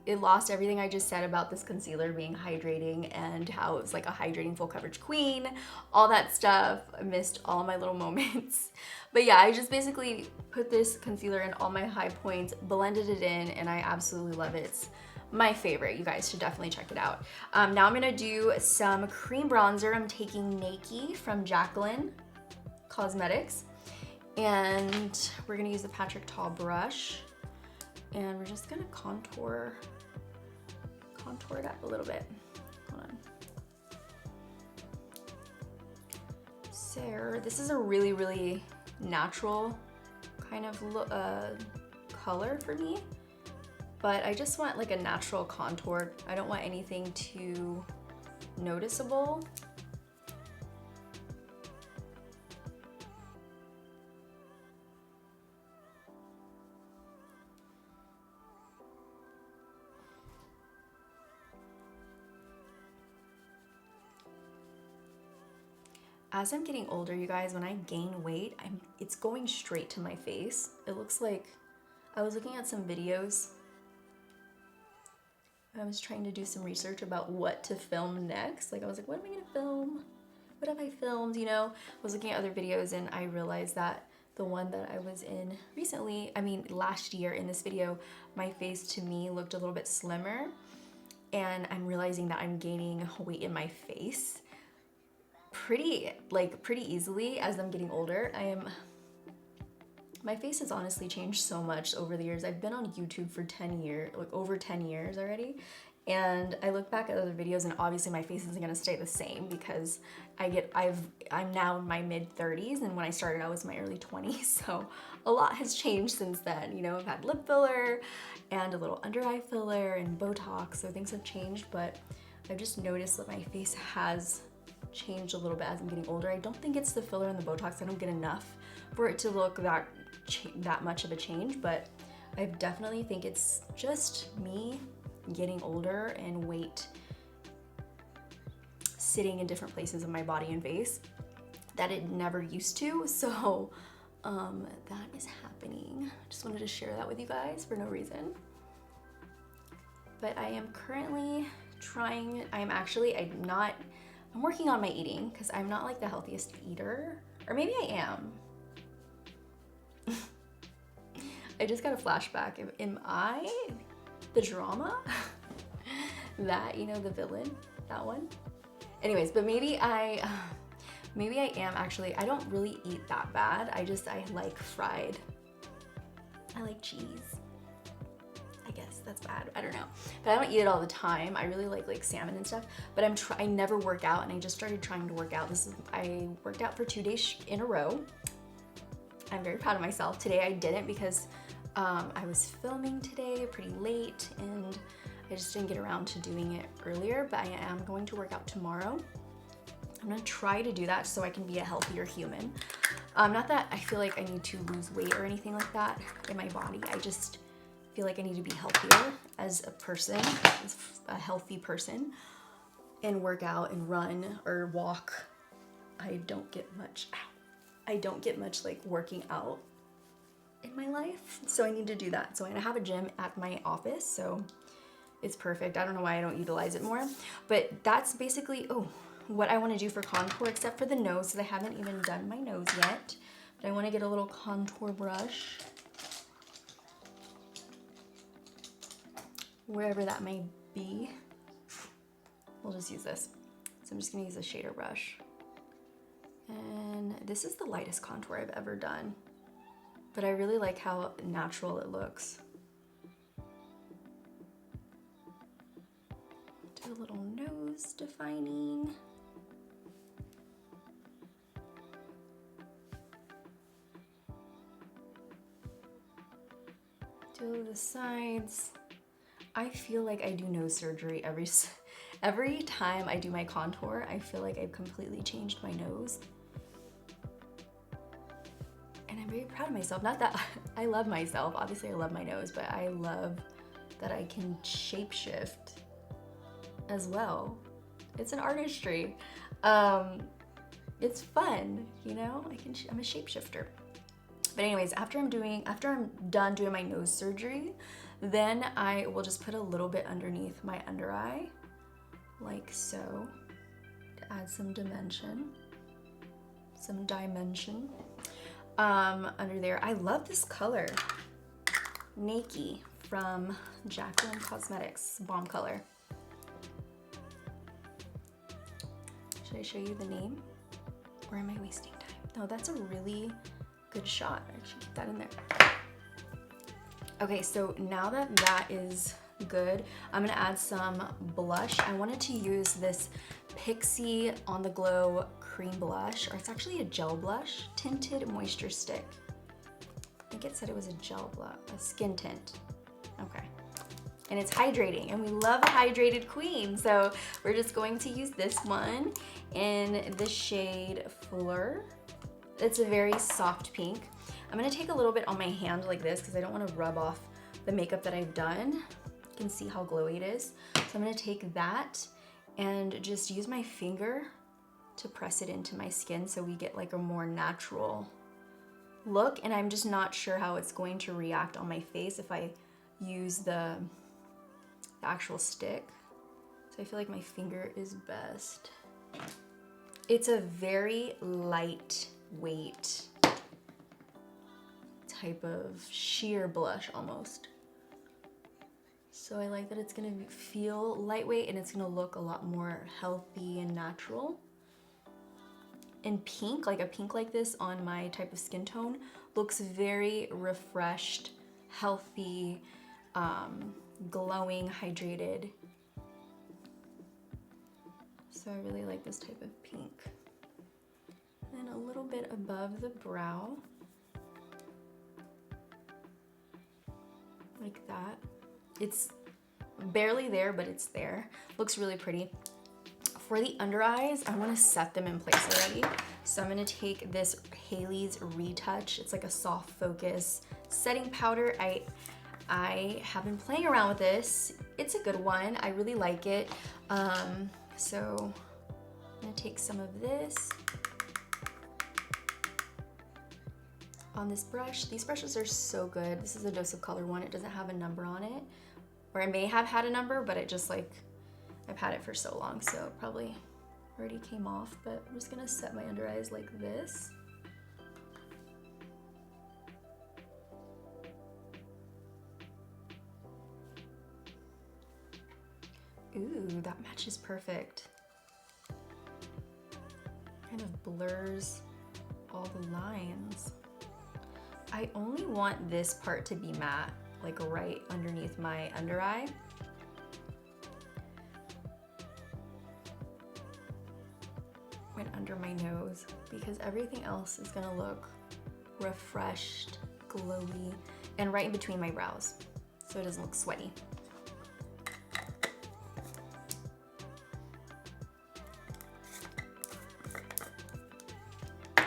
it lost everything I just said about this concealer being hydrating and how it was like a hydrating full coverage queen, all that stuff. I missed all my little moments. But yeah, I just basically put this concealer in all my high points, blended it in, and I absolutely love it. It's my favorite. You guys should definitely check it out. Now I'm gonna do some cream bronzer. I'm taking Naked from Jacqueline Cosmetics, and we're gonna use the Patrick Ta brush, and we're just gonna contour it up a little bit. Hold on. So this is a really, really natural kind of color for me, but I just want like a natural contour. I don't want anything too noticeable. As I'm getting older, you guys, when I gain weight, it's going straight to my face. It looks like, I was looking at some videos. I was trying to do some research about what to film next. Like I was like, what am I gonna film? What have I filmed, you know? I was looking at other videos and I realized that the one that I was in recently, last year in this video, my face to me looked a little bit slimmer. And I'm realizing that I'm gaining weight in my face pretty easily as I'm getting older. My face has honestly changed so much over the years. I've been on YouTube for 10 years, like over 10 years already. And I look back at other videos and obviously my face isn't gonna stay the same because I'm now in my mid 30s, and when I started I was in my early 20s. So a lot has changed since then. You know, I've had lip filler and a little under eye filler and Botox, so things have changed, but I've just noticed that my face has changed a little bit as I'm getting older. I don't think it's the filler and the Botox. I don't get enough for it to look that much of a change, but I definitely think it's just me getting older and weight sitting in different places of my body and face that it never used to. So that is happening. Just wanted to share that with you guys for no reason. But I am currently trying, I'm working on my eating because I'm not like the healthiest eater, or maybe I am. I just got a flashback. Am I the drama? That, you know, the villain, that one? Anyways, but maybe I am actually. I don't really eat that bad. I like fried. I like cheese. I guess that's bad, I don't know. But I don't eat it all the time. I really like salmon and stuff, but I never work out, and I just started trying to work out. I worked out for 2 days in a row. I'm very proud of myself. Today I didn't because I was filming today pretty late and I just didn't get around to doing it earlier, but I am going to work out tomorrow. I'm gonna try to do that so I can be a healthier human. Not that I feel like I need to lose weight or anything like that in my body. I just feel like I need to be healthier as a person, as a healthy person, and work out and run or walk. I don't get much like working out in my life, so I need to do that. So I'm gonna have a gym at my office, so it's perfect. I don't know why I don't utilize it more, but that's basically what I want to do for contour, except for the nose, because I haven't even done my nose yet. But I want to get a little contour brush, wherever that may be. We'll just use this. So I'm just gonna use a shader brush And this is the lightest contour I've ever done, but I really like how natural it looks. Do a little nose defining. Do the sides. I feel like I do nose surgery every time I do my contour. I feel like I've completely changed my nose. And I'm very proud of myself. Not that I love myself. Obviously I love my nose, but I love that I can shapeshift as well. It's an artistry. It's fun, you know? I'm a shapeshifter. But anyways, after I'm done doing my nose surgery, then I will just put a little bit underneath my under eye, like so, to add some dimension, under there. I love this color, Naked, from Jacqueline Cosmetics, Balm color. Should I show you the name? Or am I wasting time? No, that's a really good shot. I should keep that in there. Okay, so now that that is good, I'm gonna add some blush. I wanted to use this Pixie On The Glow cream blush, or it's actually a gel blush, Tinted Moisture Stick. I think it said it was a gel blush, a skin tint. Okay. And it's hydrating, and we love a hydrated queen. So we're just going to use this one in the shade Fleur. It's a very soft pink. I'm gonna take a little bit on my hand like this because I don't want to rub off the makeup that I've done. You can see how glowy it is. So I'm gonna take that and just use my finger to press it into my skin so we get like a more natural look. And I'm just not sure how it's going to react on my face if I use the actual stick. So I feel like my finger is best. It's a very lightweight type of sheer blush almost. So I like that it's gonna feel lightweight and it's gonna look a lot more healthy and natural. And pink, like a pink like this on my type of skin tone, looks very refreshed, healthy, glowing, hydrated. So I really like this type of pink. And a little bit above the brow, like that. It's barely there, but it's there. Looks really pretty. For the under eyes, I want to set them in place already. So I'm going to take this Haley's Retouch. It's like a soft focus setting powder. I have been playing around with this. It's a good one. I really like it. So I'm going to take some of this on this brush. These brushes are so good. This is a Dose of Color one. It doesn't have a number on it, or it may have had a number, but it just like, I've had it for so long, so it probably already came off. But I'm just gonna set my under eyes like this. Ooh, that matches perfect. Kind of blurs all the lines. I only want this part to be matte, like right underneath my under eye. And under my nose, because everything else is gonna look refreshed, glowy, and right in between my brows, so it doesn't look sweaty.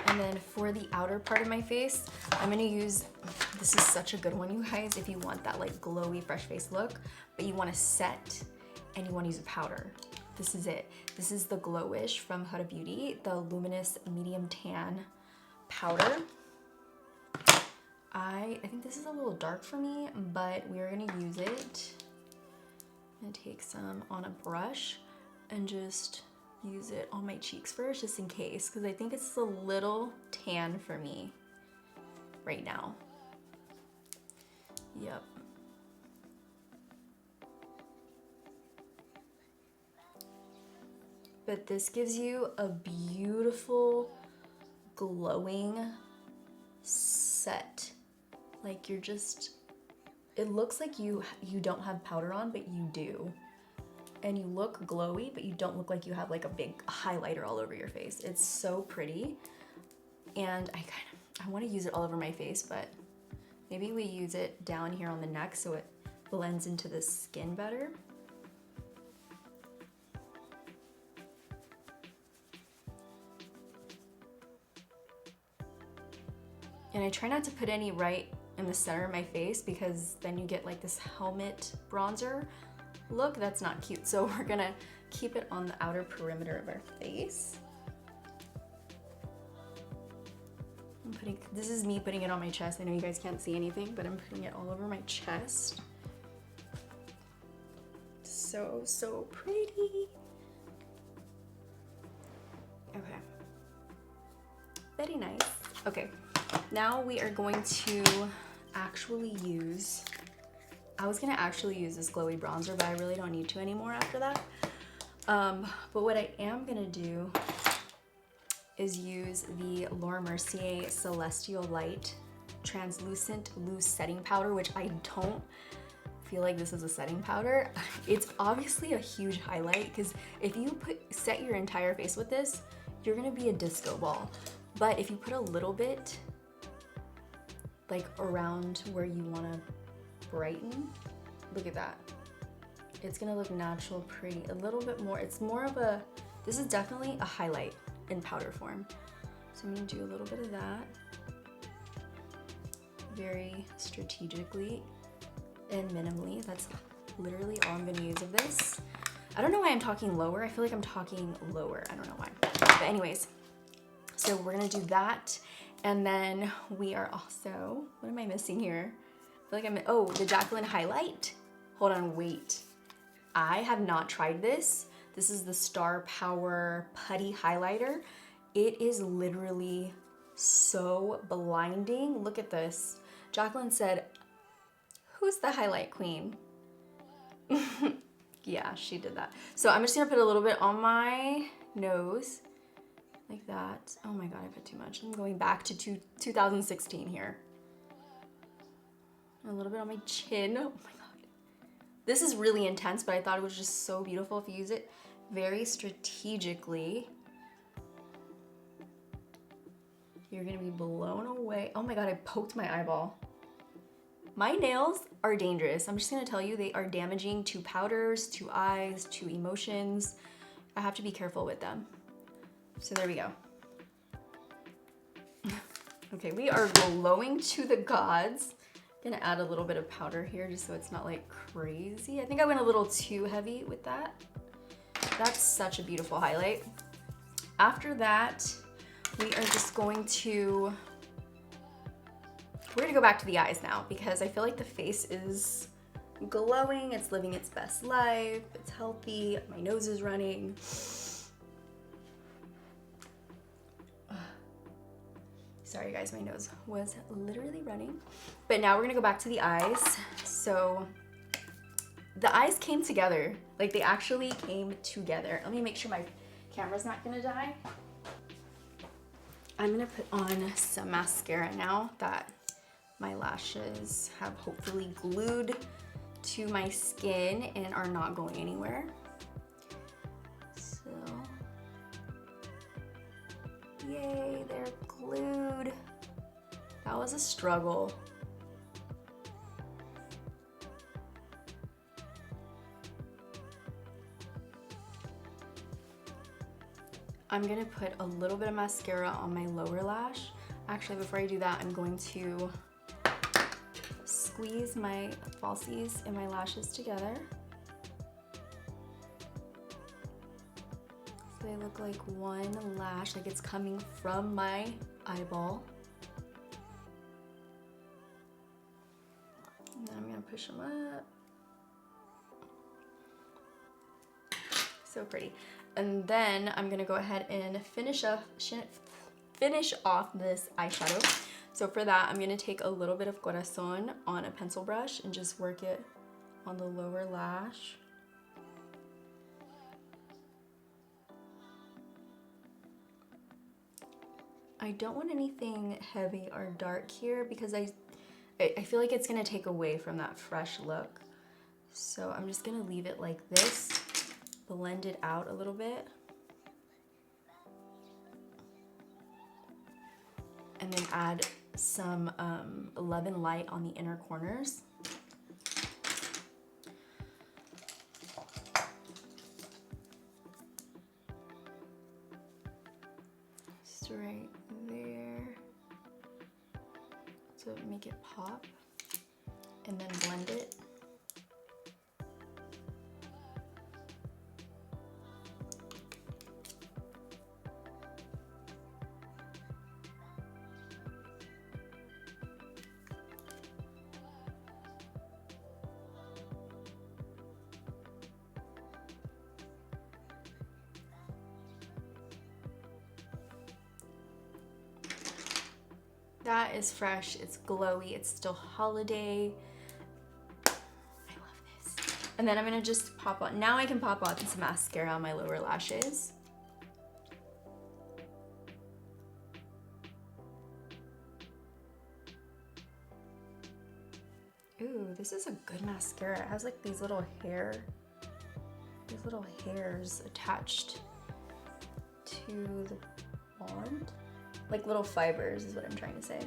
And then for the outer part of my face, I'm gonna use, this is such a good one, you guys, if you want that like glowy, fresh face look, but you wanna set and you wanna use a powder. This is it. This is the Glowish from Huda Beauty, the Luminous Medium Tan Powder. I think this is a little dark for me, but we're gonna use it. I'm gonna take some on a brush and just use it on my cheeks first, just in case, because I think it's a little tan for me right now. Yep. But this gives you a beautiful glowing set. Like you're just, it looks like you don't have powder on, but you do. And you look glowy, but you don't look like you have like a big highlighter all over your face. It's so pretty. And I want to use it all over my face, but maybe we use it down here on the neck so it blends into the skin better. And I try not to put any right in the center of my face because then you get like this helmet bronzer look. That's not cute. So we're gonna keep it on the outer perimeter of our face. This is me putting it on my chest. I know you guys can't see anything, but I'm putting it all over my chest. So, so pretty. Okay. Very nice. Okay, now we are going to actually use, I was gonna actually use this glowy bronzer, but I really don't need to anymore after that. But what I am gonna do is use the Laura Mercier Celestial Light Translucent Loose Setting Powder, which I don't feel like this is a setting powder. It's obviously a huge highlight because if you set your entire face with this, you're gonna be a disco ball. But if you put a little bit like around where you wanna brighten, look at that. It's gonna look natural, pretty, a little bit more. It's more of a, this is definitely a highlight in powder form. So I'm gonna do a little bit of that, very strategically and minimally. That's literally all I'm gonna use of this. I don't know why I'm talking lower. I feel like I'm talking lower. I don't know why. But anyways, so we're gonna do that. And then we are also, what am I missing here? I feel like I'm, oh, the Jacqueline highlight. Hold on, wait. I have not tried this. This is the Star Power Putty highlighter. It is literally so blinding. Look at this. Jacqueline said, who's the highlight queen? Yeah, she did that. So I'm just gonna put a little bit on my nose, like that. Oh my God, I put too much. I'm going back to 2016 here. A little bit on my chin. Oh my God. This is really intense, but I thought it was just so beautiful if you use it very strategically. You're gonna be blown away. Oh my God, I poked my eyeball. My nails are dangerous. I'm just gonna tell you, they are damaging to powders, to eyes, to emotions. I have to be careful with them. So there we go. Okay, we are glowing to the gods. Gonna add a little bit of powder here just so it's not like crazy. I think I went a little too heavy with that. That's such a beautiful highlight. After that, we are just going to, we're gonna go back to the eyes now because I feel like the face is glowing, it's living its best life, it's healthy, my nose is running. Sorry guys, my nose was literally running. But now we're gonna go back to the eyes. So the eyes came together, like they actually came together. Let me make sure my camera's not gonna die. I'm gonna put on some mascara now that my lashes have hopefully glued to my skin and are not going anywhere. So, yay, they're glued. That was a struggle. I'm gonna put a little bit of mascara on my lower lash. Actually, before I do that, I'm going to squeeze my falsies and my lashes together. So they look like one lash, like it's coming from my eyeball. And then I'm gonna push them up. So pretty. And then I'm gonna go ahead and finish off this eyeshadow. So for that, I'm gonna take a little bit of corazon on a pencil brush and just work it on the lower lash. I I don't want anything heavy or dark here because I feel like it's gonna take away from that fresh look. So I'm just gonna leave it like this, blend it out a little bit. And then add some 11 light on the inner corners. Just right there. So make it pop. And then blend it. That is fresh, it's glowy, it's still holiday. I love this. And then I'm gonna just pop on, now I can pop on some mascara on my lower lashes. Ooh, this is a good mascara. It has like these little hairs attached to the wand. Like little fibers is what I'm trying to say.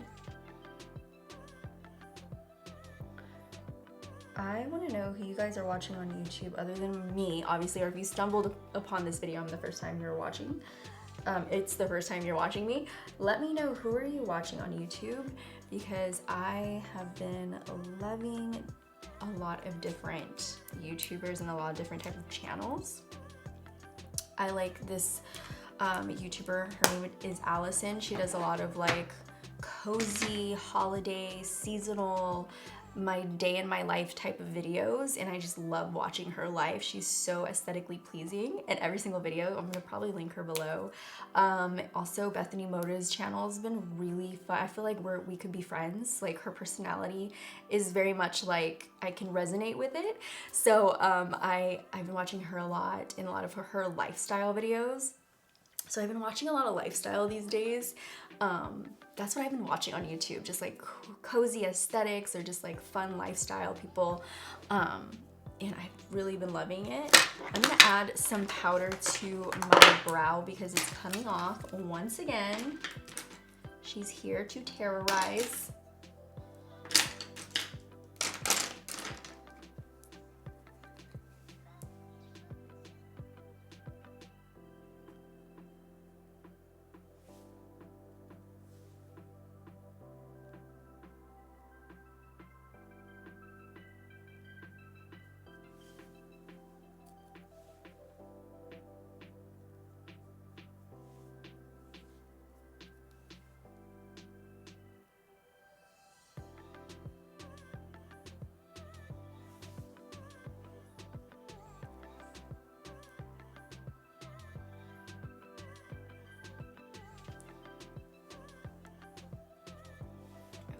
I want to know who you guys are watching on YouTube other than me, obviously, or if you stumbled upon this video the first time you're watching. It's the first time you're watching me. Let me know who are you watching on YouTube, because I have been loving a lot of different YouTubers and a lot of different types of channels. I like this YouTuber, her name is Allison. She does a lot of like cozy, holiday, seasonal, my day in my life type of videos, and I just love watching her life. She's so aesthetically pleasing in every single video. I'm gonna probably link her below. Also, Bethany Moda's channel has been really fun. I feel like we could be friends. Like, her personality is very much like I can resonate with it. So I've been watching her a lot in a lot of her lifestyle videos. So I've been watching a lot of lifestyle these days. That's what I've been watching on YouTube, just like cozy aesthetics or just like fun lifestyle people. And I've really been loving it. I'm gonna add some powder to my brow because it's coming off once again. She's here to terrorize.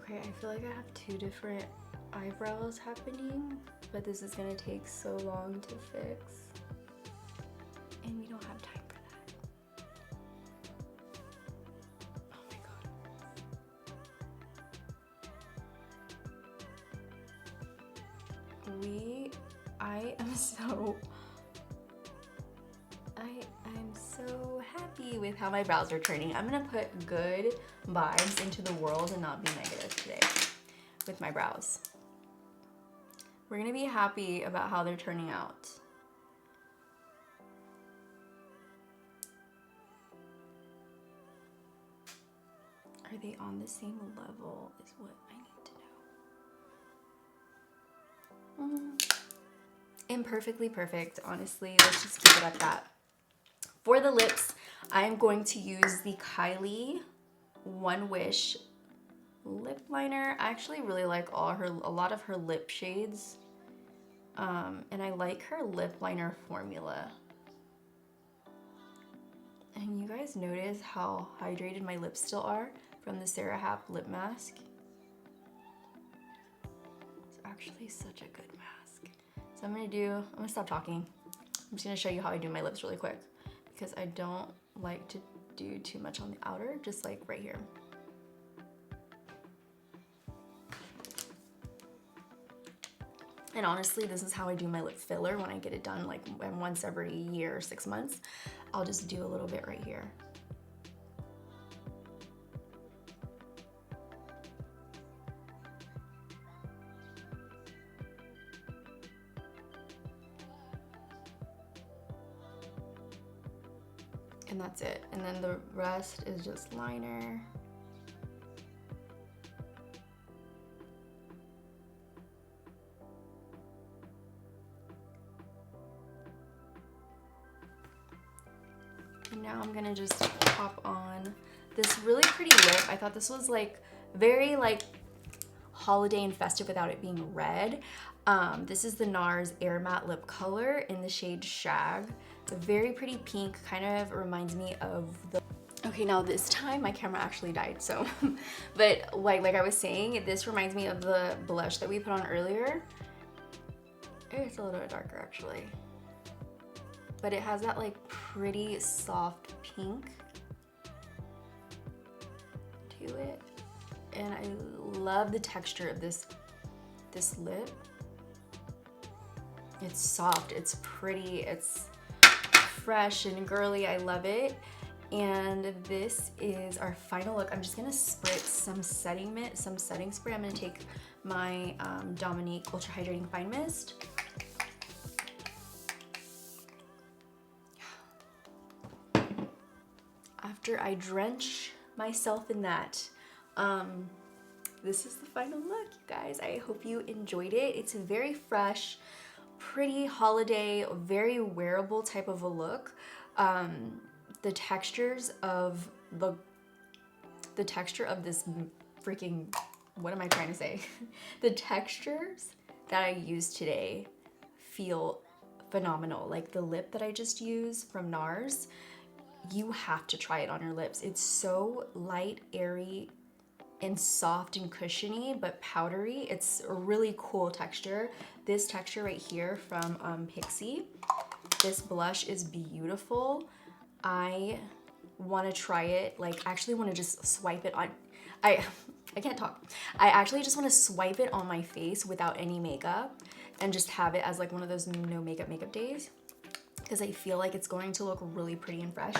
Okay, I feel like I have two different eyebrows happening, but this is gonna take so long to fix. And we don't have time for that. Oh my god. I'm so happy with how my brows are turning. I'm gonna put good vibes into the world and not be negative today with my brows. We're gonna be happy about how they're turning out. Are they on the same level is what I need to know. Imperfectly perfect, honestly. Let's just keep it at that. For the lips, I am going to use the Kylie One Wish lip liner. I actually really like a lot of her lip shades. And I like her lip liner formula. And you guys notice how hydrated my lips still are from the Sara Happ lip mask? It's actually such a good mask. So I'm gonna stop talking. I'm just gonna show you how I do my lips really quick, because I don't like to do too much on the outer, just like right here. And honestly, this is how I do my lip filler when I get it done, like once every year or 6 months. I'll just do a little bit right here. And that's it. And then the rest is just liner. And now I'm gonna just pop on this really pretty lip. I thought this was like very like holiday and festive without it being red. This is the NARS Air Matte Lip Color in the shade Shag. It's a very pretty pink, kind of reminds me of the... Okay, now this time my camera actually died, so... But like I was saying, this reminds me of the blush that we put on earlier. It's a little bit darker actually. But it has that like pretty soft pink to it. And I love the texture of this lip. It's soft, it's pretty, it's fresh and girly. I love it. And this is our final look. I'm just gonna spritz some setting spray. I'm gonna take my Dominique Ultra Hydrating Fine Mist. After I drench myself in that, this is the final look, you guys. I hope you enjoyed it. It's a very fresh, pretty holiday, very wearable type of a look. The textures of the texture of this freaking, what am I trying to say? The textures that I used today feel phenomenal. Like the lip that I just used from NARS, you have to try it on your lips. It's so light, airy, and soft and cushiony, but powdery. It's a really cool texture. This texture right here from Pixie, this blush is beautiful. I want to try it. Like, I actually want to just swipe it on. I can't talk. I actually just want to swipe it on my face without any makeup and just have it as like one of those no makeup days, because I feel like it's going to look really pretty and fresh.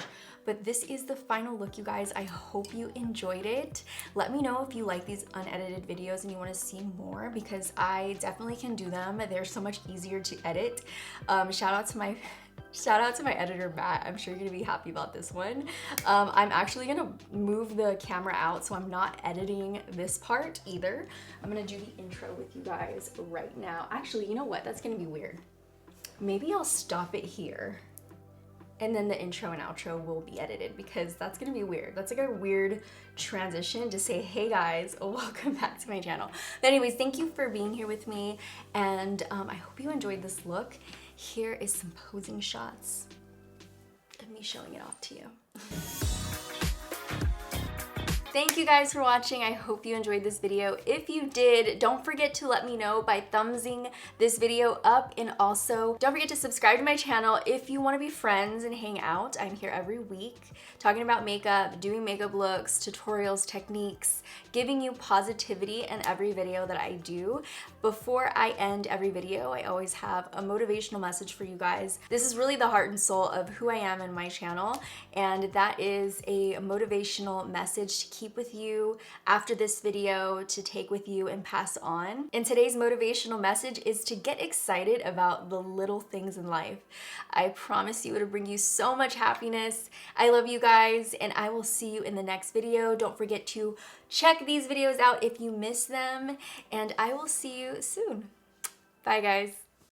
But this is the final look, you guys. I hope you enjoyed it. Let me know if you like these unedited videos and you want to see more, because I definitely can do them. They're so much easier to edit. Shout out to my editor, Matt. I'm sure you're gonna be happy about this one. I'm actually gonna move the camera out, so I'm not editing this part either. I'm gonna do the intro with you guys right now. Actually, you know what? That's gonna be weird. Maybe I'll stop it here, and then the intro and outro will be edited, because that's gonna be weird. That's like a weird transition to say, hey guys, welcome back to my channel. But anyways, thank you for being here with me, and I hope you enjoyed this look. Here is some posing shots of me showing it off to you. Thank you guys for watching. I hope you enjoyed this video. If you did, don't forget to let me know by thumbsing this video up, and also don't forget to subscribe to my channel if you want to be friends and hang out. I'm here every week talking about makeup, doing makeup looks, tutorials, techniques, giving you positivity in every video that I do. Before I end every video, I always have a motivational message for you guys. This is really the heart and soul of who I am in my channel, and that is a motivational message to keep with you after this video, to take with you and pass on. And today's motivational message is to get excited about the little things in life. I promise you it'll bring you so much happiness. I love you guys, and I will see you in the next video. Don't forget to check these videos out if you miss them, and I will see you soon. Bye guys.